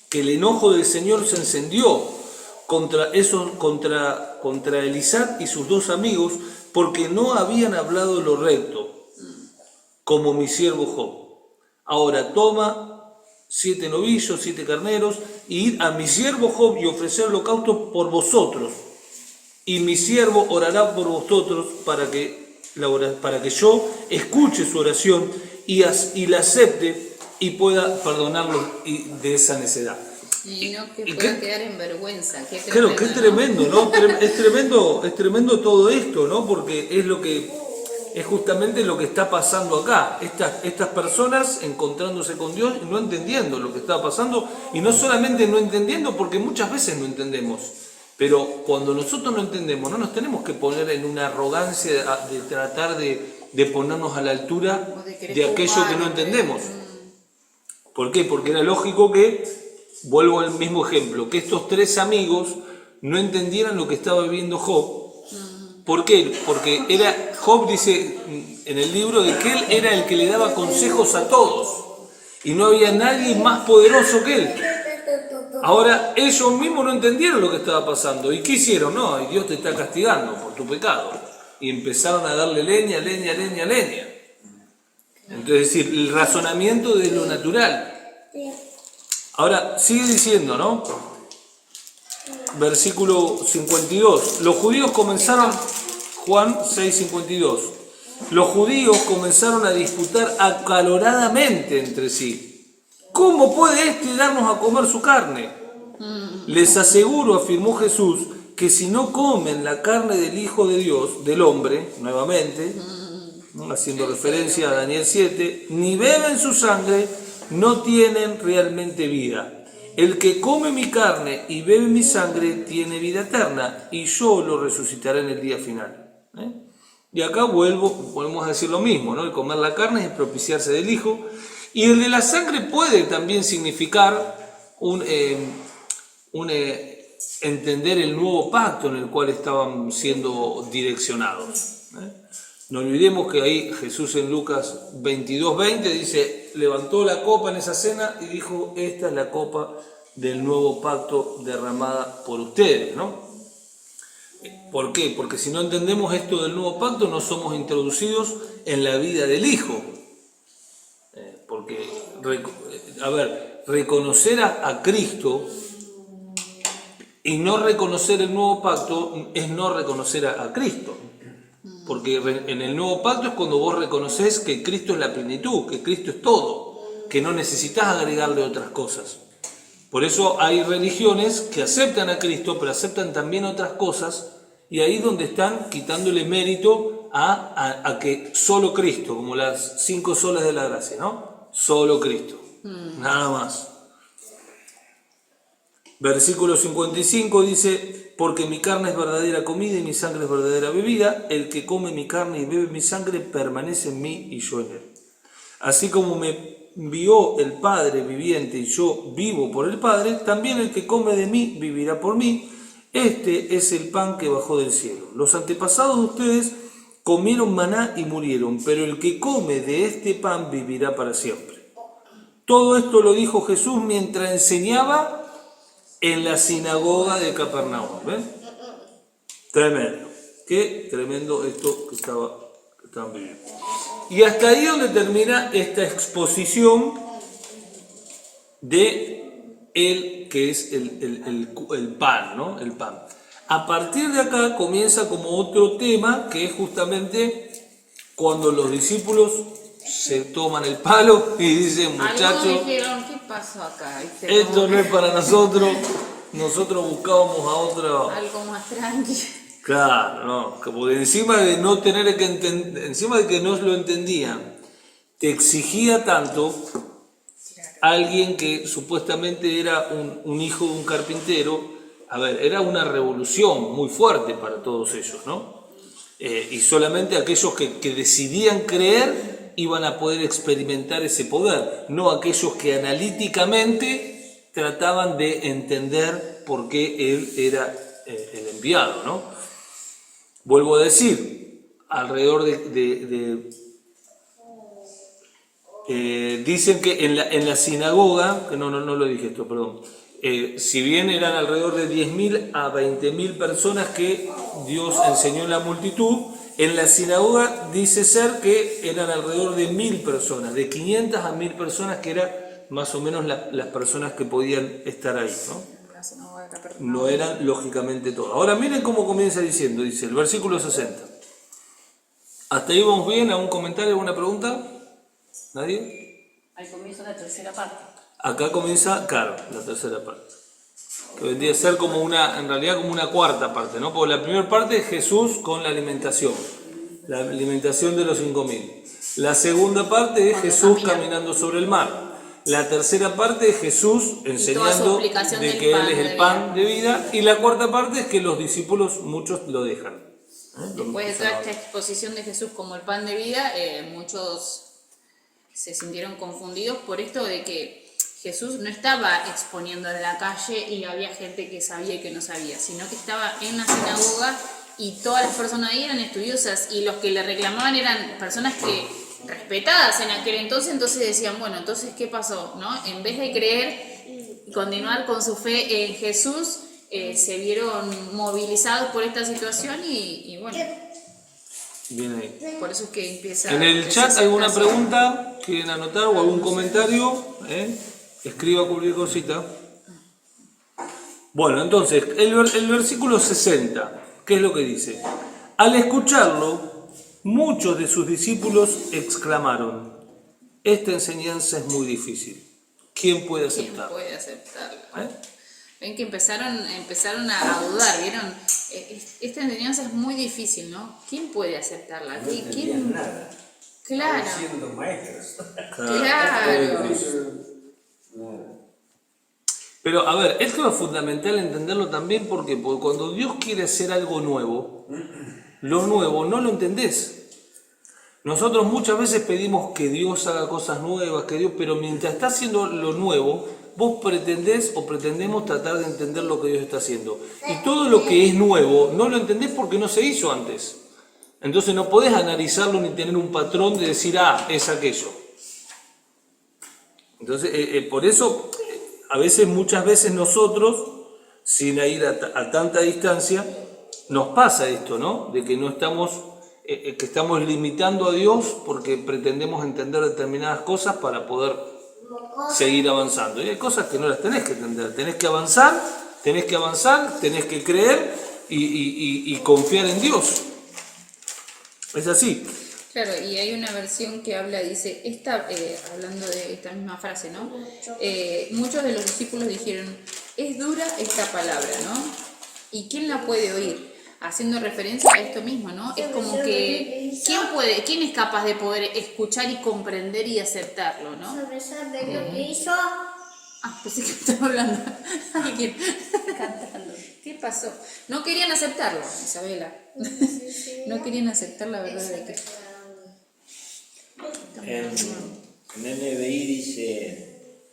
que el enojo del Señor se encendió contra Elisat y sus dos amigos, porque no habían hablado lo recto, como mi siervo Job. Ahora toma 7 novillos, 7 carneros, y id a mi siervo Job y ofrecer holocausto por vosotros, y mi siervo orará por vosotros para que yo escuche su oración y la acepte y pueda perdonarlo de esa necedad. Y no que pueda quedar en vergüenza. Claro, qué tremendo, ¿no? Es tremendo todo esto, ¿no? Porque es justamente lo que está pasando acá. Estas personas encontrándose con Dios y no entendiendo lo que está pasando, y no solamente no entendiendo, porque muchas veces no entendemos. Pero cuando nosotros no entendemos, no nos tenemos que poner en una arrogancia de tratar de ponernos a la altura de aquello que no entendemos. ¿Por qué? Porque era lógico que, vuelvo al mismo ejemplo, que estos 3 amigos no entendieran lo que estaba viviendo Job. ¿Por qué? Porque Job dice en el libro de que él era el que le daba consejos a todos y no había nadie más poderoso que él. Ahora ellos mismos no entendieron lo que estaba pasando. ¿Y qué hicieron? No, Dios te está castigando por tu pecado. Y empezaron a darle leña. Entonces, es decir, el razonamiento de lo natural. Ahora, sigue diciendo, ¿no? Versículo 52. Los judíos comenzaron, Juan 6:52. Los judíos comenzaron a disputar acaloradamente entre sí. ¿Cómo puede este darnos a comer su carne? Les aseguro, afirmó Jesús, que si no comen la carne del Hijo de Dios, del hombre, nuevamente, ¿no? Haciendo referencia a Daniel 7, ni beben su sangre, no tienen realmente vida. El que come mi carne y bebe mi sangre tiene vida eterna, y yo lo resucitaré en el día final. Y acá volvemos a decir lo mismo, ¿no? El comer la carne es propiciarse del Hijo, y el de la sangre puede también significar entender el nuevo pacto en el cual estaban siendo direccionados. No olvidemos que ahí Jesús en Lucas 22:20 dice, levantó la copa en esa cena y dijo, esta es la copa del nuevo pacto derramada por ustedes, ¿no? ¿Por qué? Porque si no entendemos esto del nuevo pacto, no somos introducidos en la vida del Hijo. Porque, reconocer a Cristo y no reconocer el nuevo pacto es no reconocer a Cristo. Porque en el nuevo pacto es cuando vos reconoces que Cristo es la plenitud, que Cristo es todo, que no necesitas agregarle otras cosas. Por eso hay religiones que aceptan a Cristo, pero aceptan también otras cosas, y ahí es donde están quitándole mérito a que solo Cristo, como las 5 solas de la gracia, ¿no? Solo Cristo, nada más. Versículo 55 dice, porque mi carne es verdadera comida y mi sangre es verdadera bebida, el que come mi carne y bebe mi sangre permanece en mí y yo en él. Así como me envió el Padre viviente y yo vivo por el Padre, también el que come de mí vivirá por mí. Este es el pan que bajó del cielo. Los antepasados de ustedes comieron maná y murieron, pero el que come de este pan vivirá para siempre. Todo esto lo dijo Jesús mientras enseñaba en la sinagoga de Capernaum. ¿Ven? Tremendo. Qué tremendo esto que estaban viviendo. Y hasta ahí donde termina esta exposición de el que es el pan, ¿no? El pan. A partir de acá comienza como otro tema, que es justamente cuando los discípulos se toman el palo y dicen, muchachos, algunos dijeron, ¿qué pasó acá? Esto no es para nosotros buscábamos a otro. Algo más tranquilo. Claro, no, porque encima de no tener que entender, encima de que no lo entendían, te exigía tanto alguien que supuestamente era un hijo de un carpintero. A ver, era una revolución muy fuerte para todos ellos, ¿no? Y solamente aquellos que decidían creer iban a poder experimentar ese poder, no aquellos que analíticamente trataban de entender por qué él era el enviado, ¿no? Vuelvo a decir, alrededor dicen que en la sinagoga, que no lo dije esto, perdón, si bien eran alrededor de 10.000 a 20.000 personas que Dios enseñó en la multitud, en la sinagoga dice ser que eran alrededor de 1.000 personas, de 500 a 1.000 personas, que eran más o menos las personas que podían estar ahí, ¿no? No eran lógicamente todas. Ahora miren cómo comienza diciendo, dice el versículo 60. ¿Hasta ahí vamos bien? ¿Algún comentario, alguna pregunta? ¿Nadie? Ahí comienza la tercera parte. Acá comienza, claro, la tercera parte. Que vendría a ser como en realidad como una cuarta parte, ¿no? Porque la primera parte es Jesús con la alimentación de los 5.000. La segunda parte es Jesús caminando sobre el mar. La tercera parte es Jesús enseñando de que Él es el pan de vida. Y la cuarta parte es que los discípulos, muchos lo dejan. Después de toda esta exposición de Jesús como el pan de vida, muchos se sintieron confundidos por esto de que Jesús no estaba exponiendo en la calle y había gente que sabía y que no sabía, sino que estaba en una sinagoga y todas las personas ahí eran estudiosas y los que le reclamaban eran personas que respetadas en aquel entonces decían, bueno, entonces ¿qué pasó? ¿No? En vez de creer y continuar con su fe en Jesús, se vieron movilizados por esta situación y bueno, Bien ahí. por eso es que empieza... En el chat, ¿alguna pregunta? ¿Quieren anotar o algún comentario? Escriba cualquier cosita. Bueno, entonces, el versículo 60, ¿qué es lo que dice? Al escucharlo, muchos de sus discípulos exclamaron, esta enseñanza es muy difícil. ¿Quién puede aceptarla? ¿Quién puede aceptarla? Ven que empezaron a dudar, ¿vieron? Esta enseñanza es muy difícil, ¿no? ¿Quién puede aceptarla? No entendían nada. Claro. Estaban siendo maestros. Claro. Pero a ver, esto es fundamental entenderlo también porque cuando Dios quiere hacer algo nuevo, lo nuevo no lo entendés. Nosotros muchas veces pedimos que Dios haga cosas nuevas, pero mientras está haciendo lo nuevo, vos pretendés o pretendemos tratar de entender lo que Dios está haciendo. Y todo lo que es nuevo no lo entendés porque no se hizo antes. Entonces no podés analizarlo ni tener un patrón de decir, es aquello. Entonces, por eso, muchas veces nosotros, sin ir a tanta distancia, nos pasa esto, ¿no? De que no estamos, que estamos limitando a Dios porque pretendemos entender determinadas cosas para poder seguir avanzando. Y hay cosas que no las tenés que entender, tenés que avanzar, tenés que creer y confiar en Dios. Es así. Claro, y hay una versión que dice, hablando de esta misma frase, ¿no? Muchos de los discípulos dijeron, es dura esta palabra, ¿no? ¿Y quién la puede oír? Haciendo referencia a esto mismo, ¿no? Es como que, ¿quién es capaz de poder escuchar y comprender y aceptarlo, ¿no? ¿Sabes lo que hizo? Pensé que estaba hablando. Alguien cantando. ¿Qué pasó? No querían aceptarlo, Isabela. No querían aceptar la verdad de Cristo. En NBI dice,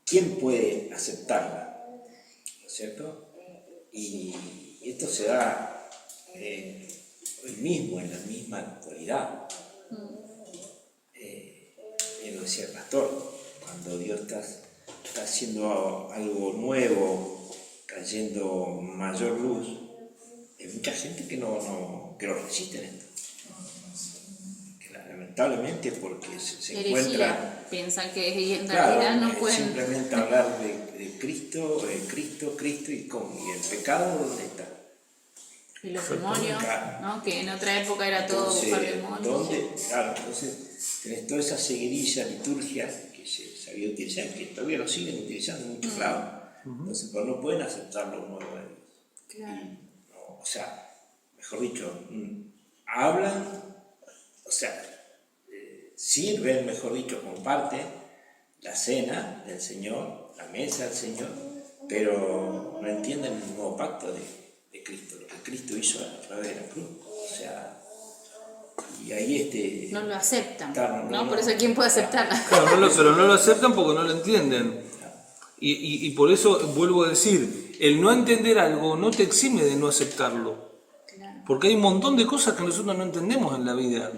¿quién puede aceptarla? ¿No es cierto? Y esto se da hoy mismo, en la misma actualidad. Lo decía el pastor, cuando Dios está haciendo algo nuevo, trayendo mayor luz, hay mucha gente que no resiste esto. Lamentablemente porque se encuentra... Piensan que en claro, realidad no pueden... simplemente hablar de Cristo, Cristo y el pecado, ¿dónde está? Y los demonios, claro. ¿no? Que en otra época era todo buscar demonios. Claro, entonces tenés toda esa seguidilla liturgia que se sabía utilizar, que todavía lo siguen utilizando en muchos lados. Entonces, pero no pueden aceptar lo nuevo de Dios. Claro. No, o sea, mejor dicho, hablan, o sea, sirven, mejor dicho, comparten la cena del Señor, la mesa del Señor, pero no entienden el nuevo pacto de Cristo, lo que Cristo hizo a través de la cruz. O sea, y ahí no lo aceptan, claro, ¿no? Por eso, ¿quién puede aceptarla? Claro, pero no lo aceptan porque no lo entienden. Y por eso vuelvo a decir, el no entender algo no te exime de no aceptarlo. Porque hay un montón de cosas que nosotros no entendemos en la vida.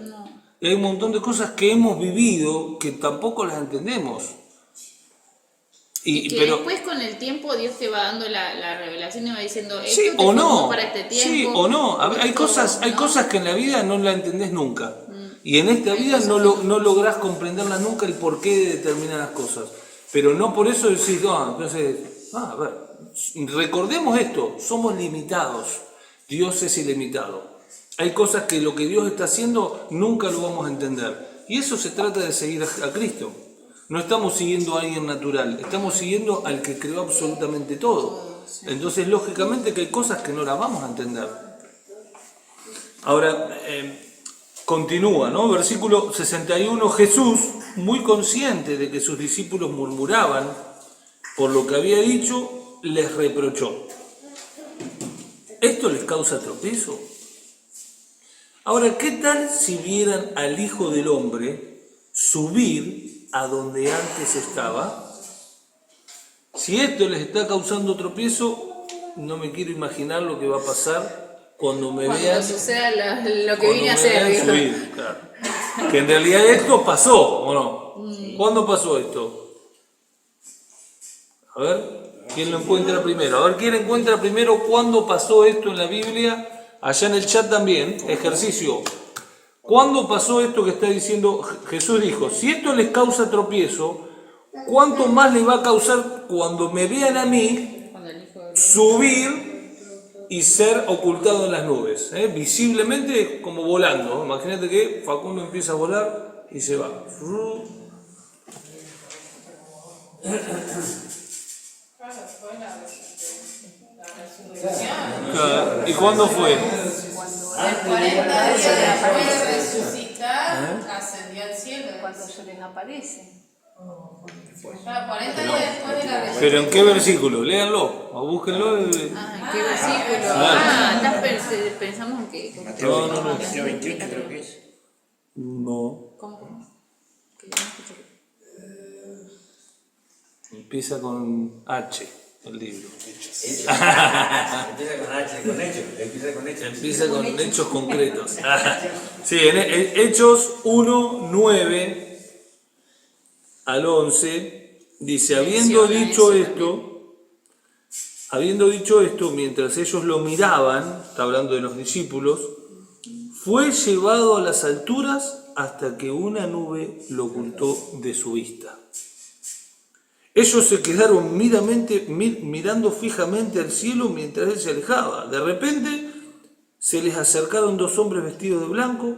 Y hay un montón de cosas que hemos vivido que tampoco las entendemos. Y que pero, después con el tiempo Dios te va dando la revelación y va diciendo, esto sí te o formó no, para este tiempo. sí o no. Hay esto, ¿no? cosas que en la vida no la entendés nunca. Y en esta vida no lográs comprenderlas nunca el porqué de determinadas cosas. Pero no por eso decís, a ver, recordemos esto, somos limitados. Dios es ilimitado. Hay cosas que lo que Dios está haciendo nunca lo vamos a entender. Y eso se trata de seguir a Cristo. No estamos siguiendo a alguien natural, estamos siguiendo al que creó absolutamente todo. Entonces, lógicamente que hay cosas que no las vamos a entender. Ahora, continúa, ¿no? Versículo 61, Jesús, muy consciente de que sus discípulos murmuraban por lo que había dicho, les reprochó. ¿Esto les causa tropiezo? Ahora, ¿qué tal si vieran al Hijo del Hombre subir a donde antes estaba? Si esto les está causando tropiezo, no me quiero imaginar lo que va a pasar cuando me vean. Cuando suceda lo que vine a hacer. Vean subir, claro. Que en realidad esto pasó, ¿o no? ¿Cuándo pasó esto? A ver, ¿quién lo encuentra primero? A ver, ¿quién encuentra primero cuándo pasó esto en la Biblia? Allá en el chat también, ejercicio. ¿Cuándo pasó esto que está diciendo Jesús? Dijo, si esto les causa tropiezo, ¿cuánto más les va a causar cuando me vean a mí subir y ser ocultado en las nubes? Visiblemente como volando. Imagínate que Facundo empieza a volar y se va. Claro. ¿Y cuándo fue? Cuando 40 días después de resucitar, ascendió al cielo. Cuando se les aparece. Claro, 40 días después de la resurrección. ¿Pero en qué versículo? Léanlo o búsquenlo. ¿En qué versículo? Pensamos en que... Mateo, No. Mateo 28 creo que es. No. ¿Cómo? Que yo no escucho. Empieza con H, el libro. Empieza con H, con hechos. Empieza con hechos. Empieza con hechos concretos. Sí, en Hechos 1, 9 al 11, dice, habiendo dicho esto, mientras ellos lo miraban, está hablando de los discípulos, fue llevado a las alturas hasta que una nube lo ocultó de su vista. Ellos se quedaron mirando fijamente al cielo mientras él se alejaba. De repente se les acercaron dos hombres vestidos de blanco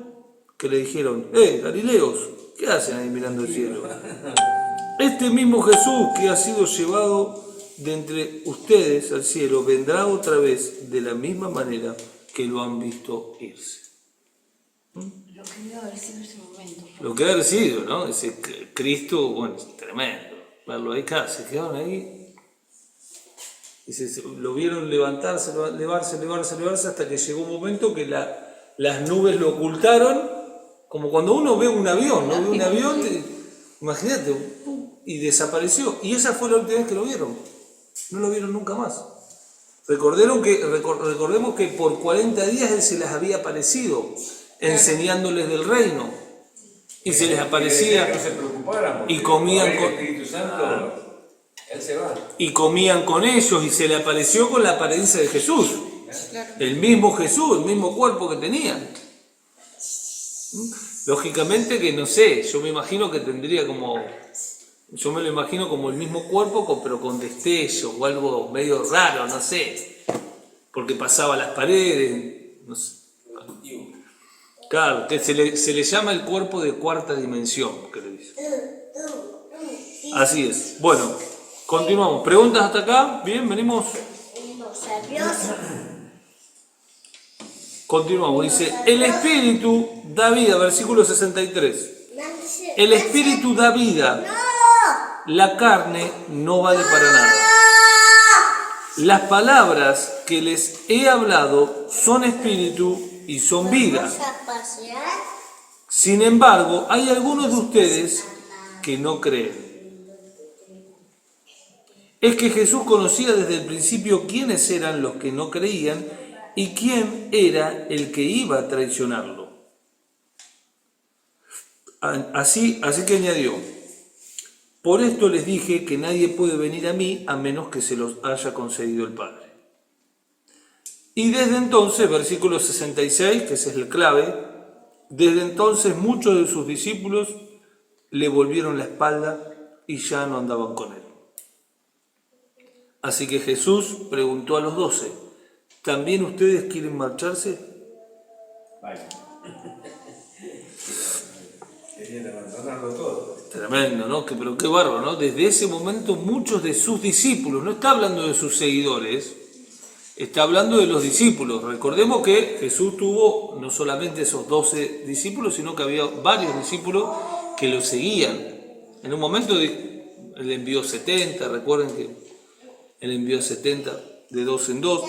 que le dijeron, Galileos, ¿qué hacen ahí mirando el cielo? Este mismo Jesús que ha sido llevado de entre ustedes al cielo vendrá otra vez de la misma manera que lo han visto irse. Lo que debe haber sido ese momento. Lo que ha haber sido, ¿no? Ese Cristo, bueno, es tremendo. Verlo ahí, se quedaron ahí. Y lo vieron levantarse hasta que llegó un momento que las nubes lo ocultaron, como cuando uno ve un avión, ¿no? Ve un avión, imagínate, y desapareció. Y esa fue la última vez que lo vieron. No lo vieron nunca más. Recordemos que por 40 días él se les había aparecido, enseñándoles del reino. Y se les aparecía No se preocuparan, porque y comían el con... Espíritu Santo, él se va. Y comían con ellos y se le apareció con la apariencia de Jesús. El mismo Jesús, el mismo cuerpo que tenían. Lógicamente que no sé, yo me imagino que tendría como... Yo me lo imagino como el mismo cuerpo, pero con destello o algo medio raro, no sé. Porque pasaba las paredes, no sé. Claro, que se le llama el cuerpo de cuarta dimensión, que le dice. Así es. Bueno, continuamos. ¿Preguntas hasta acá? Bien, venimos. Continuamos. Dice, el Espíritu da vida, versículo 63. El Espíritu da vida. La carne no vale para nada. Las palabras que les he hablado son espíritu y son vida. Sin embargo, hay algunos de ustedes que no creen. es que Jesús conocía desde el principio quiénes eran los que no creían y quién era el que iba a traicionarlo. Así que añadió: por esto les dije que nadie puede venir a mí a menos que se los haya concedido el Padre. Y desde entonces, versículo 66, que ese es el clave, desde entonces muchos de sus discípulos le volvieron la espalda y ya no andaban con él. Así que Jesús preguntó a los 12, ¿también ustedes quieren marcharse? Vaya. Querían abandonarlo todo. Tremendo, ¿no? Pero qué bárbaro, ¿no? Desde ese momento muchos de sus discípulos, no está hablando de sus seguidores, está hablando de los discípulos. Recordemos que Jesús tuvo no solamente esos 12 discípulos, sino que había varios discípulos que lo seguían. En un momento él envió 70, recuerden que él envió 70 de 2 en 2.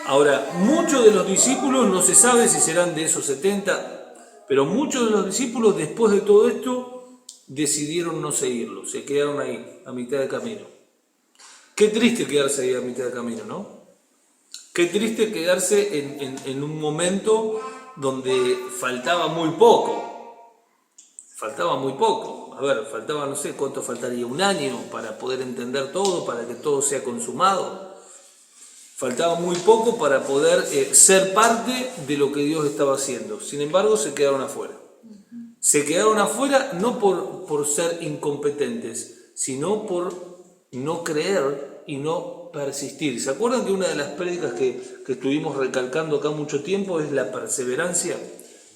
Ahora, muchos de los discípulos, no se sabe si serán de esos 70, pero muchos de los discípulos después de todo esto decidieron no seguirlo, se quedaron ahí, a mitad de camino. Qué triste quedarse ahí a mitad de camino, ¿no? Qué triste quedarse en un momento donde faltaba muy poco. Faltaba muy poco. A ver, faltaba, no sé cuánto faltaría, un año para poder entender todo, para que todo sea consumado. Faltaba muy poco para poder ser parte de lo que Dios estaba haciendo. Sin embargo, se quedaron afuera. Se quedaron afuera no por ser incompetentes, sino por no creer y no persistir. ¿Se acuerdan que una de las prédicas que estuvimos recalcando acá mucho tiempo es la perseverancia?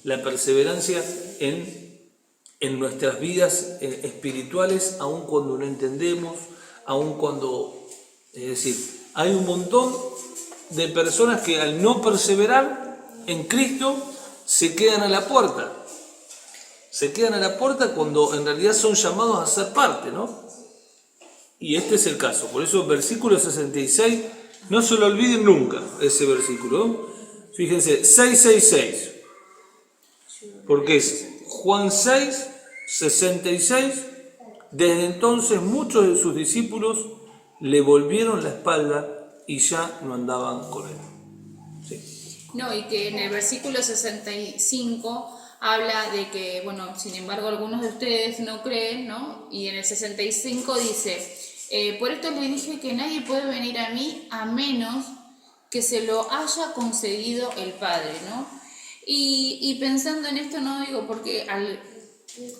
La perseverancia en nuestras vidas espirituales, aun cuando no entendemos, aun cuando... Es decir, hay un montón de personas que al no perseverar en Cristo se quedan a la puerta. Se quedan a la puerta cuando en realidad son llamados a ser parte, ¿no? Y este es el caso. Por eso, versículo 66, no se lo olviden nunca, ese versículo, ¿no? Fíjense, 666. Porque es Juan 6, 66. Desde entonces muchos de sus discípulos le volvieron la espalda y ya no andaban con él. Sí. No, y que en el versículo 65 habla de que, bueno, sin embargo algunos de ustedes no creen, ¿no? Y en el 65 dice, por esto les dije que nadie puede venir a mí a menos que se lo haya concedido el Padre, ¿no? Y pensando en esto, no digo porque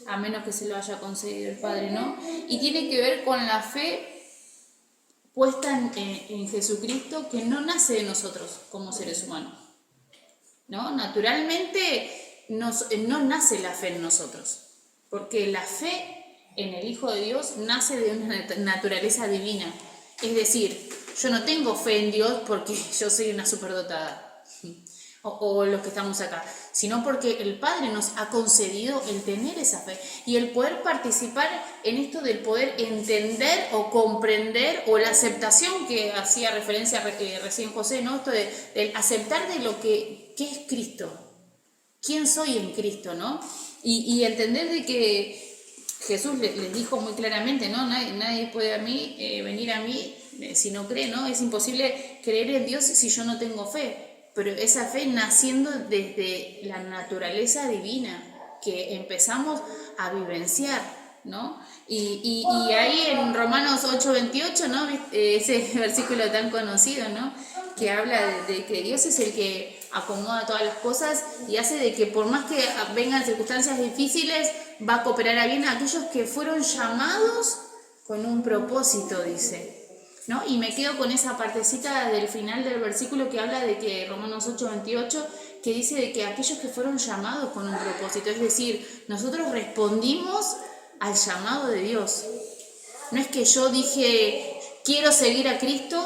a menos que se lo haya concedido el Padre, ¿no? Y tiene que ver con la fe puesta en Jesucristo, que no nace de nosotros como seres humanos, ¿no? Naturalmente no nace la fe en nosotros, porque la fe en el Hijo de Dios nace de una naturaleza divina. Es decir, yo no tengo fe en Dios porque yo soy una superdotada, o los que estamos acá, sino porque el Padre nos ha concedido el tener esa fe y el poder participar en esto del poder entender o comprender, o la aceptación que hacía referencia recién José, ¿no? Esto del aceptar de lo que es Cristo, quién soy en Cristo, ¿no? Y entender de que Jesús les dijo muy claramente, ¿no? Nadie puede venir a mí si no cree, ¿no? Es imposible creer en Dios si yo no tengo fe. Pero esa fe naciendo desde la naturaleza divina que empezamos a vivenciar, ¿no? Y ahí en Romanos 8:28, ¿no? Ese versículo tan conocido, ¿no? Que habla de que Dios es el que acomoda todas las cosas y hace de que por más que vengan circunstancias difíciles, va a cooperar a bien a aquellos que fueron llamados con un propósito, dice, ¿no? Y me quedo con esa partecita del final del versículo que habla de que Romanos 8:28, que dice de que aquellos que fueron llamados con un propósito, es decir, nosotros respondimos al llamado de Dios. No es que yo dije, quiero seguir a Cristo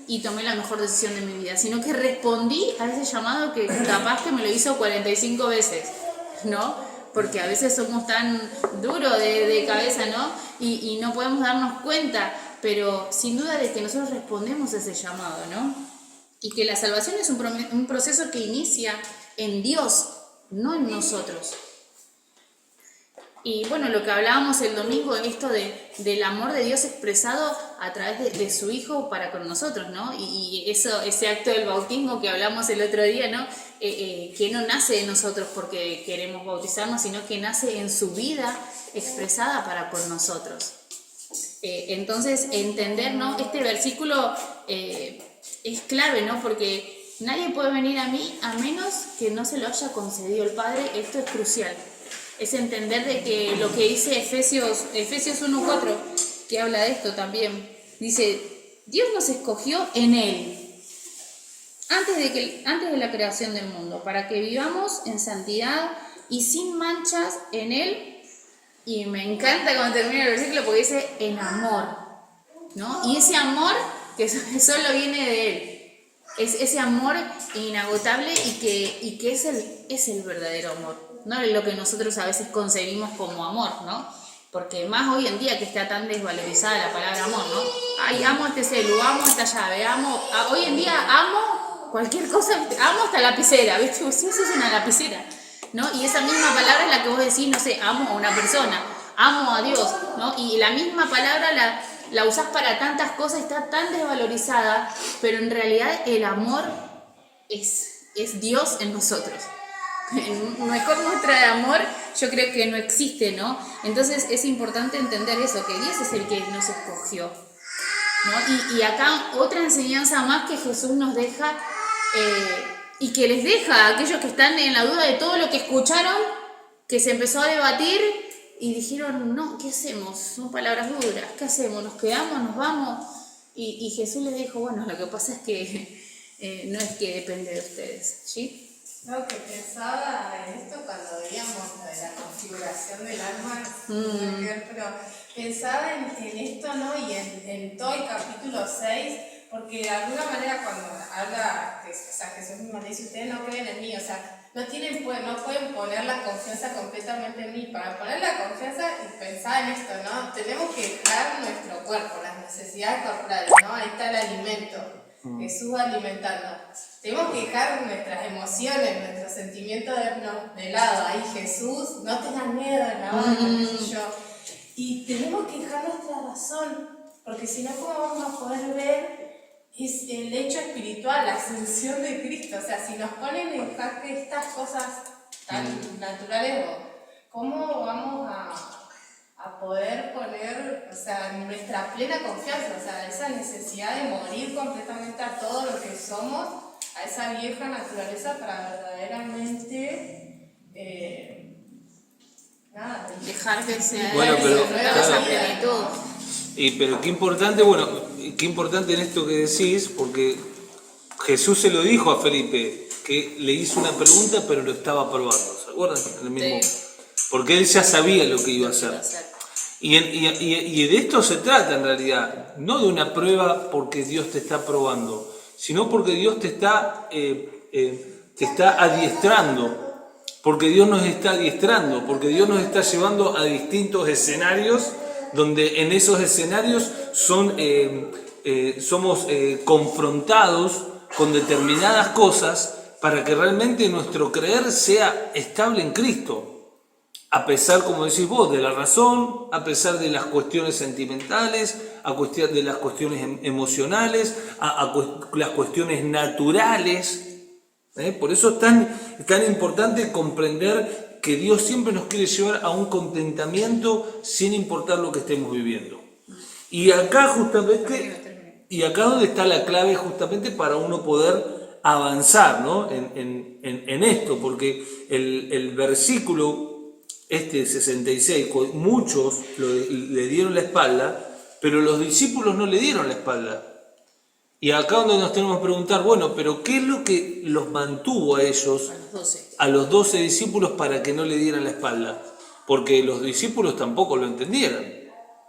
y tomé la mejor decisión de mi vida, sino que respondí a ese llamado que capaz que me lo hizo 45 veces, ¿no? Porque a veces somos tan duros de cabeza, ¿no? Y no podemos darnos cuenta, pero sin duda de que nosotros respondemos a ese llamado, ¿no? Y que la salvación es un proceso que inicia en Dios, no en nosotros. Y bueno, lo que hablábamos el domingo, esto del amor de Dios expresado a través de su Hijo para con nosotros, ¿no? Y eso, ese acto del bautismo que hablamos el otro día, ¿no? Que no nace de nosotros porque queremos bautizarnos, sino que nace en su vida expresada para con nosotros. Entonces, entender, ¿no? Este versículo es clave, ¿no? Porque nadie puede venir a mí a menos que no se lo haya concedido el Padre. Esto es crucial. Es entender de que lo que dice Efesios 1:4, que habla de esto también, dice, Dios nos escogió en Él, antes de la creación del mundo, para que vivamos en santidad y sin manchas en Él. Y me encanta cuando termina el versículo porque dice en amor, ¿no? Y ese amor que solo viene de Él, es ese amor inagotable y que es el verdadero amor. No es lo que nosotros a veces concebimos como amor, ¿no? Porque más hoy en día que está tan desvalorizada la palabra amor, ¿no? Ay, amo este celu, amo esta llave, hoy en día amo cualquier cosa, amo hasta lapicera, ¿viste? Sí, eso es una lapicera, ¿no? Y esa misma palabra es la que vos decís, no sé, amo a una persona, amo a Dios, ¿no? Y la misma palabra la usás para tantas cosas, está tan desvalorizada, pero en realidad el amor es Dios en nosotros. Mejor muestra de amor yo creo que no existe, ¿no? Entonces es importante entender eso, que Dios es el que nos escogió, ¿no? Y acá otra enseñanza más que Jesús nos deja y que les deja a aquellos que están en la duda de todo lo que escucharon, que se empezó a debatir y dijeron, no, ¿qué hacemos? Son palabras duras, ¿qué hacemos? ¿Nos quedamos? ¿Nos vamos? Y Jesús les dijo, bueno, lo que pasa es que no es que depende de ustedes, ¿sí? Lo que pensaba en esto cuando veíamos lo de la configuración del alma, pero pensaba en esto, ¿no? Y en todo el capítulo 6, porque de alguna manera cuando habla, o sea, Jesús mismo le dice, ustedes no creen en mí, o sea, no pueden poner la confianza completamente en mí. Para poner la confianza y pensar en esto, ¿no? Tenemos que dejar nuestro cuerpo, las necesidades corporales, ¿no? Ahí está el alimento, Jesús alimentando. Tenemos que dejar nuestras emociones, nuestros sentimientos de lado. Ahí Jesús, no tengas miedo en la hora que yo. Y tenemos que dejar nuestra razón, porque si no, ¿cómo vamos a poder ver el hecho espiritual, la ascensión de Cristo? O sea, si nos ponen en jaque estas cosas tan naturales, ¿cómo vamos a poder poner, o sea, nuestra plena confianza, o sea, esa necesidad de morir completamente a todo lo que somos, a esa vieja naturaleza para verdaderamente dejar que sea Bueno, pero, esa plenitud. Pero qué importante en esto que decís, porque Jesús se lo dijo a Felipe, que le hizo una pregunta pero lo estaba probando, ¿se acuerdan? El mismo, Sí. Porque él ya sabía lo que iba a hacer. Y de esto se trata en realidad, no de una prueba porque Dios te está probando, sino porque Dios te está adiestrando, porque Dios nos está adiestrando, porque Dios nos está llevando a distintos escenarios, donde en esos escenarios somos confrontados con determinadas cosas para que realmente nuestro creer sea estable en Cristo. A pesar, como decís vos, de la razón, a pesar de las cuestiones sentimentales, de las cuestiones emocionales, las cuestiones naturales. Por eso es tan importante comprender que Dios siempre nos quiere llevar a un contentamiento sin importar lo que estemos viviendo. Y acá donde está la clave justamente para uno poder avanzar, ¿no? en esto, porque el versículo 66, muchos le dieron la espalda, pero los discípulos no le dieron la espalda. Y acá donde nos tenemos que preguntar, bueno, pero ¿qué es lo que los mantuvo a ellos, a los 12 discípulos, para que no le dieran la espalda? Porque los discípulos tampoco lo entendieron.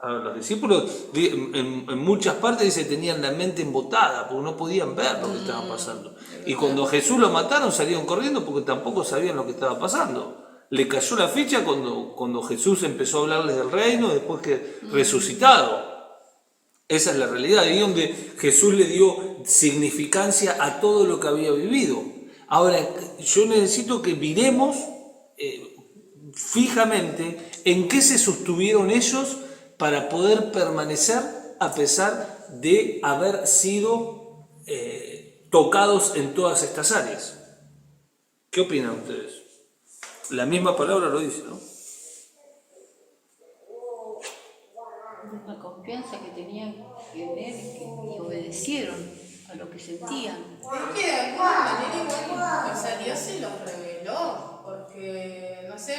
Los discípulos en muchas partes dice tenían la mente embotada, porque no podían ver lo que estaba pasando. Y cuando a Jesús lo mataron salieron corriendo porque tampoco sabían lo que estaba pasando. Le cayó la ficha cuando Jesús empezó a hablarles del reino después que resucitado. Esa es la realidad, ahí donde Jesús le dio significancia a todo lo que había vivido. Ahora, yo necesito que miremos fijamente en qué se sostuvieron ellos para poder permanecer a pesar de haber sido tocados en todas estas áreas. ¿Qué opinan ustedes? La misma palabra lo dice, ¿no? La confianza que tenían en él y obedecieron a lo que sentían. Es que de alguna manera igual, o sea, Dios se los reveló, porque, no sé,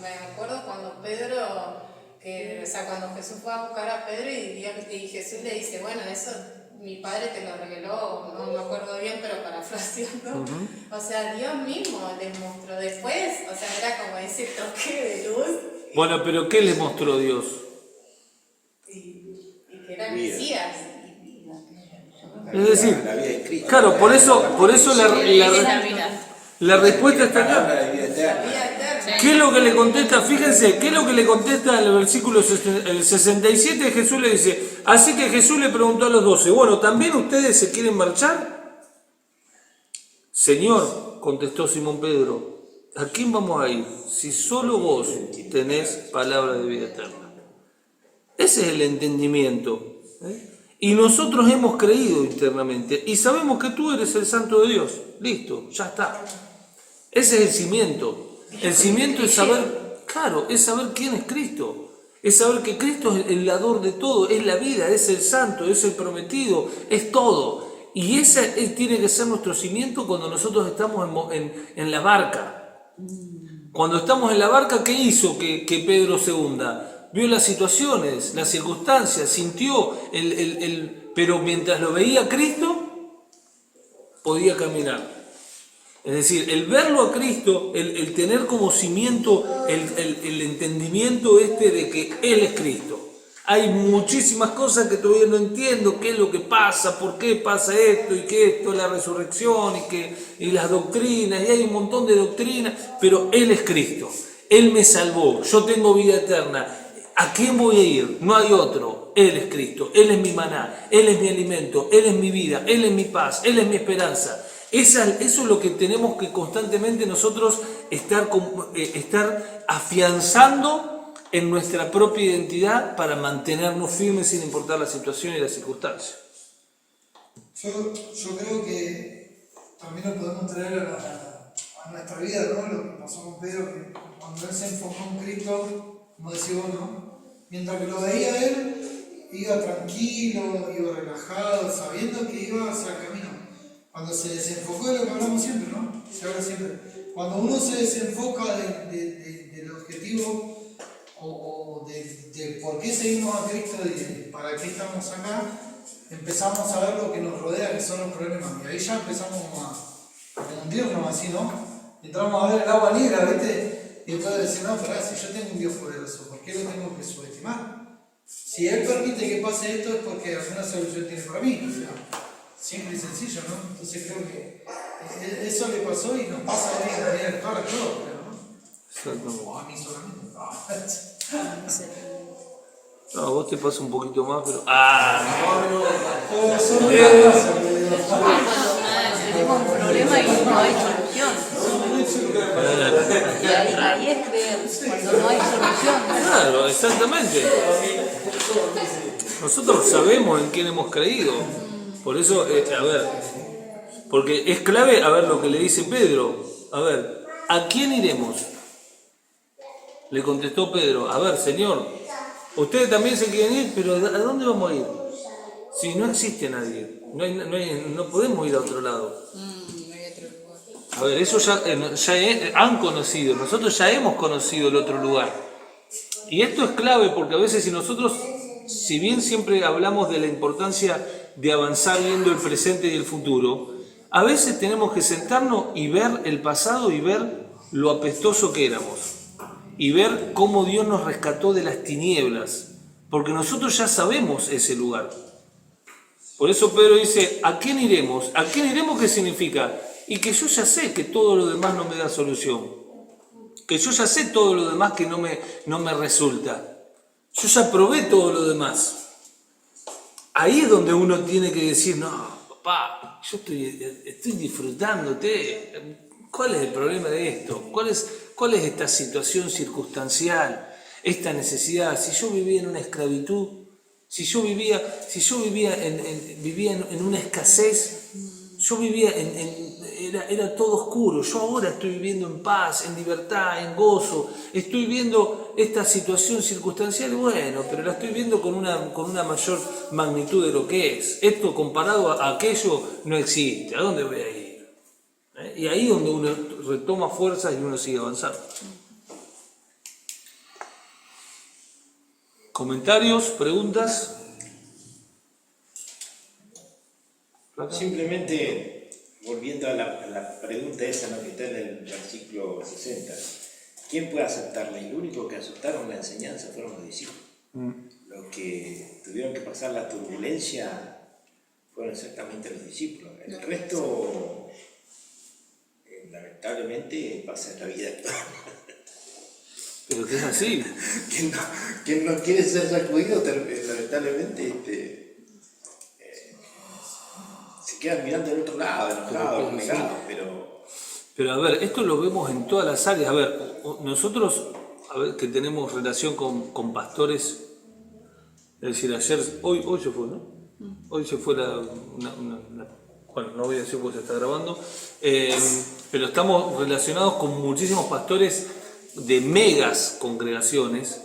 me acuerdo cuando Pedro, o sea, cuando Jesús fue a buscar a Pedro y Jesús le dice, bueno, eso mi padre te lo reveló, no me acuerdo bien, pero parafraseando. O sea, Dios mismo les mostró después, o sea, era como ese toque de luz. Bueno, pero ¿qué les mostró Dios? Y que era Mesías. Es decir, La vida de Cristo. claro, por eso Mira, la respuesta está acá. Palabra de vida eterna. Vida eterna. ¿Qué es lo que le contesta? Fíjense, ¿qué es lo que le contesta en el versículo 67? Jesús le dice, así que Jesús le preguntó a los 12, bueno, ¿también ustedes se quieren marchar? Señor, contestó Simón Pedro, ¿a quién vamos a ir si solo vos tenés palabra de vida eterna? Ese es el entendimiento. Y nosotros hemos creído internamente y sabemos que tú eres el Santo de Dios. Listo, ya está. Ese es el cimiento. El cimiento es saber, claro, es saber quién es Cristo. Es saber que Cristo es el dador de todo, es la vida, es el santo, es el prometido, es todo. Y ese tiene que ser nuestro cimiento cuando nosotros estamos en la barca. Cuando estamos en la barca, ¿qué hizo que Pedro se hunda? Vio las situaciones, las circunstancias, sintió, pero mientras lo veía Cristo, podía caminar. Es decir, el verlo a Cristo, el tener como cimiento el entendimiento de que Él es Cristo. Hay muchísimas cosas que todavía no entiendo, qué es lo que pasa, por qué pasa esto, y que esto es la resurrección, y las doctrinas, y hay un montón de doctrinas, pero Él es Cristo. Él me salvó, yo tengo vida eterna. ¿A quién voy a ir? No hay otro. Él es Cristo, Él es mi maná, Él es mi alimento, Él es mi vida, Él es mi paz, Él es mi esperanza. Eso es lo que tenemos que constantemente nosotros estar afianzando en nuestra propia identidad para mantenernos firmes sin importar la situación y la circunstancia. Yo creo que también lo podemos traer a nuestra vida, ¿no? Lo que pasó con Pedro, que cuando él se enfocó en Cristo, como decía vos, ¿no? Mientras que lo veía él, iba tranquilo, iba relajado, sabiendo que iba hacia el camino. Cuando se desenfocó de lo que hablamos siempre, ¿no? Se habla siempre. Cuando uno se desenfoca del objetivo o de por qué seguimos a Cristo y de para qué estamos acá, empezamos a ver lo que nos rodea, que son los problemas. Y ahí ya empezamos a hundirnos así, ¿no? Entramos a ver el agua negra, ¿viste? Y entonces decimos, no, pará, si yo tengo un Dios poderoso, ¿por qué lo tengo que subestimar? Si Él permite que pase esto es porque alguna solución tiene para mí. O sea, simple y sencillo, ¿no? Entonces creo que eso le pasó y nos pasa hoy en la vida actual a todos, ¿no? O a mí solamente. No, a vos te pasa un poquito más, pero... Tenemos un problema y no hay solución. Ahí es creer, cuando no hay solución. Claro, exactamente. Nosotros sabemos en quién hemos creído. Por eso, porque es clave, lo que le dice Pedro. ¿A quién iremos? Le contestó Pedro, Señor, ustedes también se quieren ir, pero ¿a dónde vamos a ir? Si no existe nadie, no podemos ir a otro lado. Eso ya han conocido, nosotros ya hemos conocido el otro lugar. Y esto es clave porque a veces si bien siempre hablamos de la importancia de avanzar viendo el presente y el futuro, a veces tenemos que sentarnos y ver el pasado y ver lo apestoso que éramos. Y ver cómo Dios nos rescató de las tinieblas, porque nosotros ya sabemos ese lugar. Por eso Pedro dice, ¿a quién iremos? ¿A quién iremos qué significa? Y que yo ya sé que todo lo demás no me da solución. Que yo ya sé todo lo demás que no me resulta. Yo ya probé todo lo demás. Ahí es donde uno tiene que decir, no, papá, yo estoy disfrutándote. ¿Cuál es el problema de esto? ¿Cuál es esta situación circunstancial? Esta necesidad. Si yo vivía en una esclavitud, si yo vivía en una escasez, yo vivía era todo oscuro. Yo ahora estoy viviendo en paz, en libertad, en gozo. Estoy viendo esta situación circunstancial, bueno, pero la estoy viendo con una mayor magnitud de lo que es. Esto comparado a aquello no existe. ¿A dónde voy a ir? Y ahí es donde uno retoma fuerzas y uno sigue avanzando. ¿Comentarios? ¿Preguntas? Simplemente, volviendo a la pregunta esa, ¿no?, que está en el versículo 60, ¿quién puede aceptarla? Y lo único que aceptaron la enseñanza fueron los discípulos. Los que tuvieron que pasar la turbulencia fueron exactamente los discípulos. El resto, lamentablemente, pasa en la vida actual. Pero que es así. Quien no quiere ser sacudido, lamentablemente, se quedan mirando del otro lado, enojados, negados, Pero a ver, esto lo vemos en todas las áreas. A ver, nosotros que tenemos relación con pastores, es decir, hoy se fue, ¿no? Hoy se fue bueno, no voy a decir porque se está grabando, pero estamos relacionados con muchísimos pastores de megas congregaciones,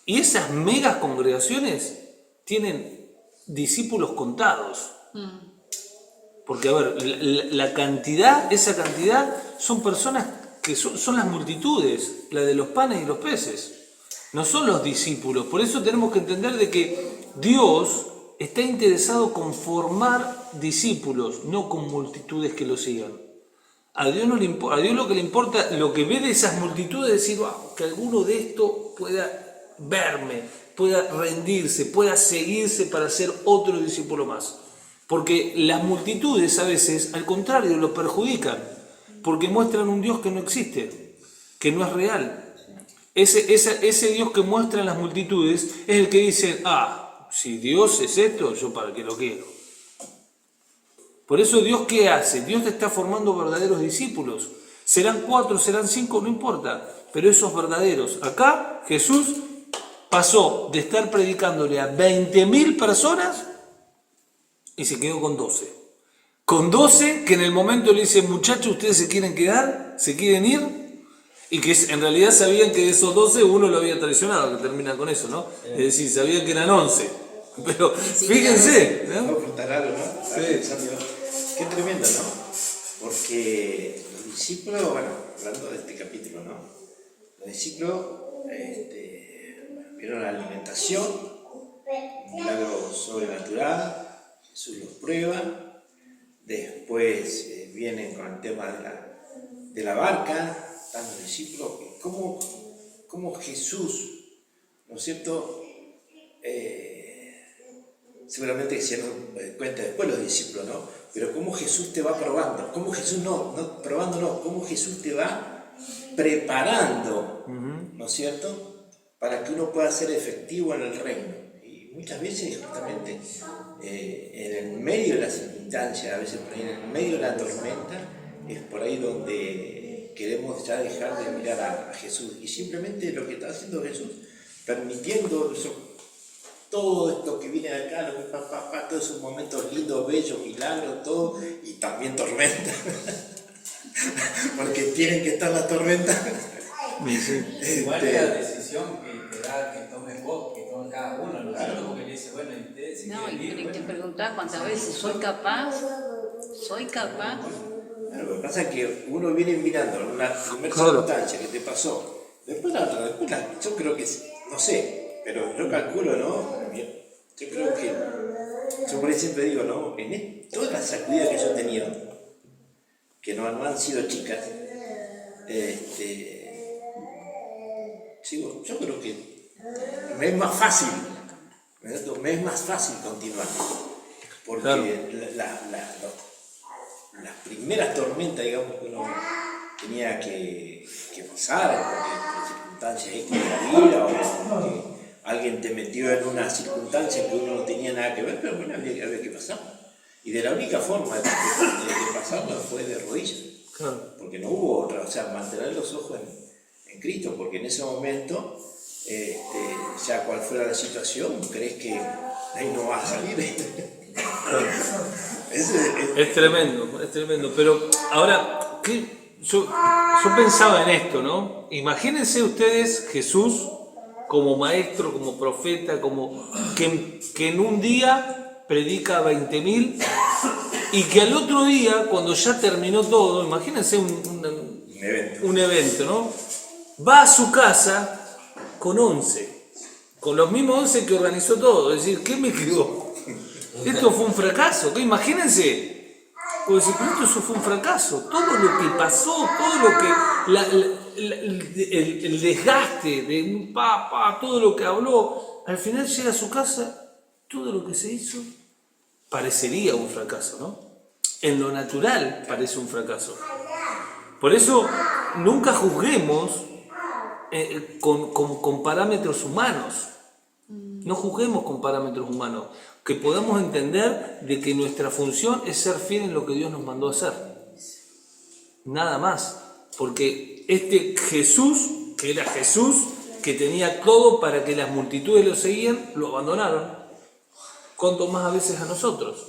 y esas megas congregaciones tienen discípulos contados. Porque, a ver, esa cantidad son personas que son las multitudes, la de los panes y los peces, no son los discípulos. Por eso tenemos que entender de que Dios está interesado con formar discípulos, no con multitudes que lo sigan. A Dios lo que le importa, lo que ve de esas multitudes, es decir, wow, que alguno de estos pueda verme, pueda rendirse, pueda seguirse para ser otro discípulo más. Porque las multitudes a veces, al contrario, lo perjudican, porque muestran un Dios que no existe, que no es real. Ese Dios que muestran las multitudes es el que dice, si Dios es esto, yo para qué lo quiero. Por eso Dios, ¿qué hace? Dios te está formando verdaderos discípulos. Serán 4, serán 5, no importa, pero esos verdaderos. Acá Jesús pasó de estar predicándole a 20.000 personas y se quedó con 12. Con 12 que en el momento le dicen, muchachos, ¿ustedes se quieren quedar? ¿Se quieren ir? Y que en realidad sabían que de esos 12 uno lo había traicionado, que termina con eso, ¿no? Es decir, sabían que eran 11. Pero fíjense, ¿no? ¿no? Aportar algo, ¿no? Sí. Qué tremendo, ¿no? Porque los discípulos, bueno, hablando de este capítulo, ¿no? Los discípulos vieron la alimentación, un milagro sobrenatural, Jesús los prueba, después vienen con el tema de la barca, están los discípulos, cómo Jesús, ¿no es cierto?, seguramente que se dieron cuenta después los discípulos, ¿no? Pero cómo Jesús te va probando, cómo Jesús cómo Jesús te va preparando, ¿no es cierto?, para que uno pueda ser efectivo en el reino. Y muchas veces justamente en el medio de las circunstancias, a veces por ahí en el medio de la tormenta, es por ahí donde queremos ya dejar de mirar a Jesús. Y simplemente lo que está haciendo Jesús, permitiendo todo esto que viene de acá, todos esos momentos lindos, bellos, milagros, todo, y también tormenta. Porque tienen que estar las tormentas. Igual es la decisión que tomes vos, que tome cada uno, ¿no es cierto? Porque le dice, bueno, y ustedes si quieren ir, Y te preguntás cuántas veces, ¿soy capaz? Lo que pasa es que uno viene mirando una primera circunstancia que te pasó, después la otra, yo creo que, no sé, pero yo calculo, ¿no? Yo creo que, yo por ahí siempre digo, ¿no? En todas las sacudidas que yo he tenido, que no han sido chicas, yo creo que me es más fácil, continuar, porque claro, las primeras tormentas, digamos, que uno tenía que pasar por circunstancias X de la vida, o porque alguien te metió en una circunstancia que uno no tenía nada que ver, pero bueno, había que pasar. Y de la única forma de pasarlo fue de rodillas. claro. Porque porque no hubo otra, o sea, mantener los ojos en Cristo, porque en ese momento, ya cual fuera la situación, crees que ahí no va a salir. Es tremendo, pero ahora, yo pensaba en esto, ¿no? Imagínense ustedes Jesús como maestro, como profeta, como que en un día predica a 20.000 y que al otro día, cuando ya terminó todo, imagínense un evento, ¿no? Va a su casa con 11, con los mismos 11 que organizó todo, es decir, ¿qué me quedó? Esto fue un fracaso, ¿qué? Imagínense, pues eso fue un fracaso, todo lo que pasó, todo lo que, el desgaste de un todo lo que habló, al final llega a su casa, todo lo que se hizo parecería un fracaso, ¿no? En lo natural parece un fracaso. Por eso nunca juzguemos con parámetros humanos. No juzguemos con parámetros humanos. Que podamos entender de que nuestra función es ser fiel en lo que Dios nos mandó a hacer. Nada más. Porque este Jesús, que era Jesús, que tenía todo para que las multitudes lo seguían, lo abandonaron. ¿Cuánto más a veces a nosotros?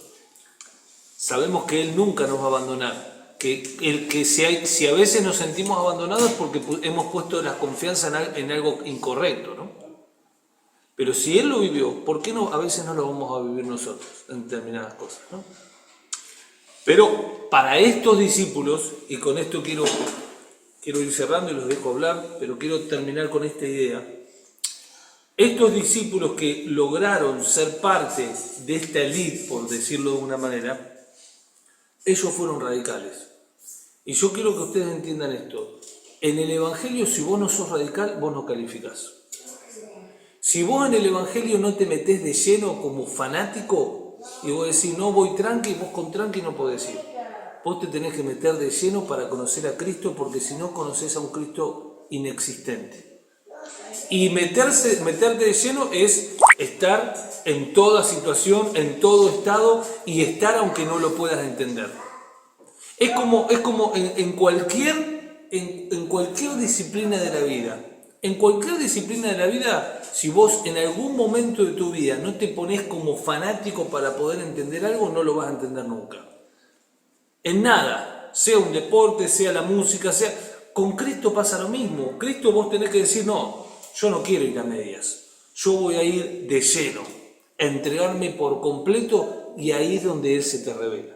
Sabemos que Él nunca nos va a abandonar. Que si a veces nos sentimos abandonados es porque hemos puesto la confianza en algo incorrecto, ¿no? Pero si Él lo vivió, ¿por qué no, a veces no lo vamos a vivir nosotros en determinadas cosas, ¿no? Pero para estos discípulos, y con esto quiero ir cerrando y los dejo hablar, pero quiero terminar con esta idea. Estos discípulos que lograron ser parte de esta elite, por decirlo de una manera, ellos fueron radicales. Y yo quiero que ustedes entiendan esto. En el Evangelio, si vos no sos radical, vos no calificás. Si vos en el Evangelio no te metés de lleno como fanático, y vos decís, no voy tranqui, vos con tranqui no podés ir. Vos te tenés que meter de lleno para conocer a Cristo, porque si no conoces a un Cristo inexistente. Y meterte de lleno es estar en toda situación, en todo estado, y estar aunque no lo puedas entender. Es como en cualquier disciplina de la vida. En cualquier disciplina de la vida, si vos en algún momento de tu vida no te pones como fanático para poder entender algo, no lo vas a entender nunca. En nada, sea un deporte, sea la música, sea... Con Cristo pasa lo mismo. Cristo vos tenés que decir, no, yo no quiero ir a medias. Yo voy a ir de lleno, a entregarme por completo, y ahí es donde Él se te revela.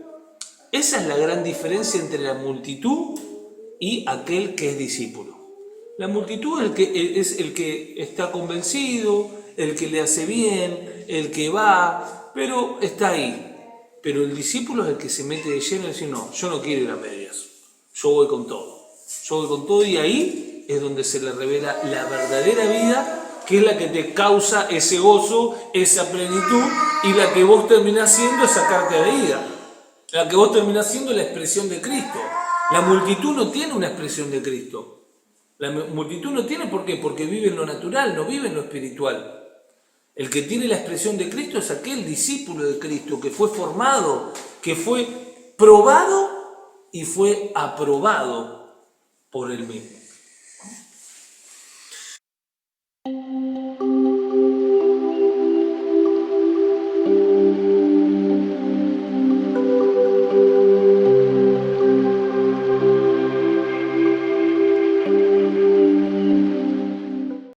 Esa es la gran diferencia entre la multitud y aquel que es discípulo. La multitud es el que está convencido, el que le hace bien, el que va, pero está ahí. Pero el discípulo es el que se mete de lleno y dice, no, yo no quiero ir a medias, yo voy con todo. Yo voy con todo, y ahí es donde se le revela la verdadera vida, que es la que te causa ese gozo, esa plenitud, y la que vos terminás siendo esa carta de vida. La que vos terminás siendo la expresión de Cristo. La multitud no tiene una expresión de Cristo. La multitud no tiene, ¿por qué? Porque vive en lo natural, no vive en lo espiritual. El que tiene la expresión de Cristo es aquel discípulo de Cristo que fue formado, que fue probado y fue aprobado por Él mismo.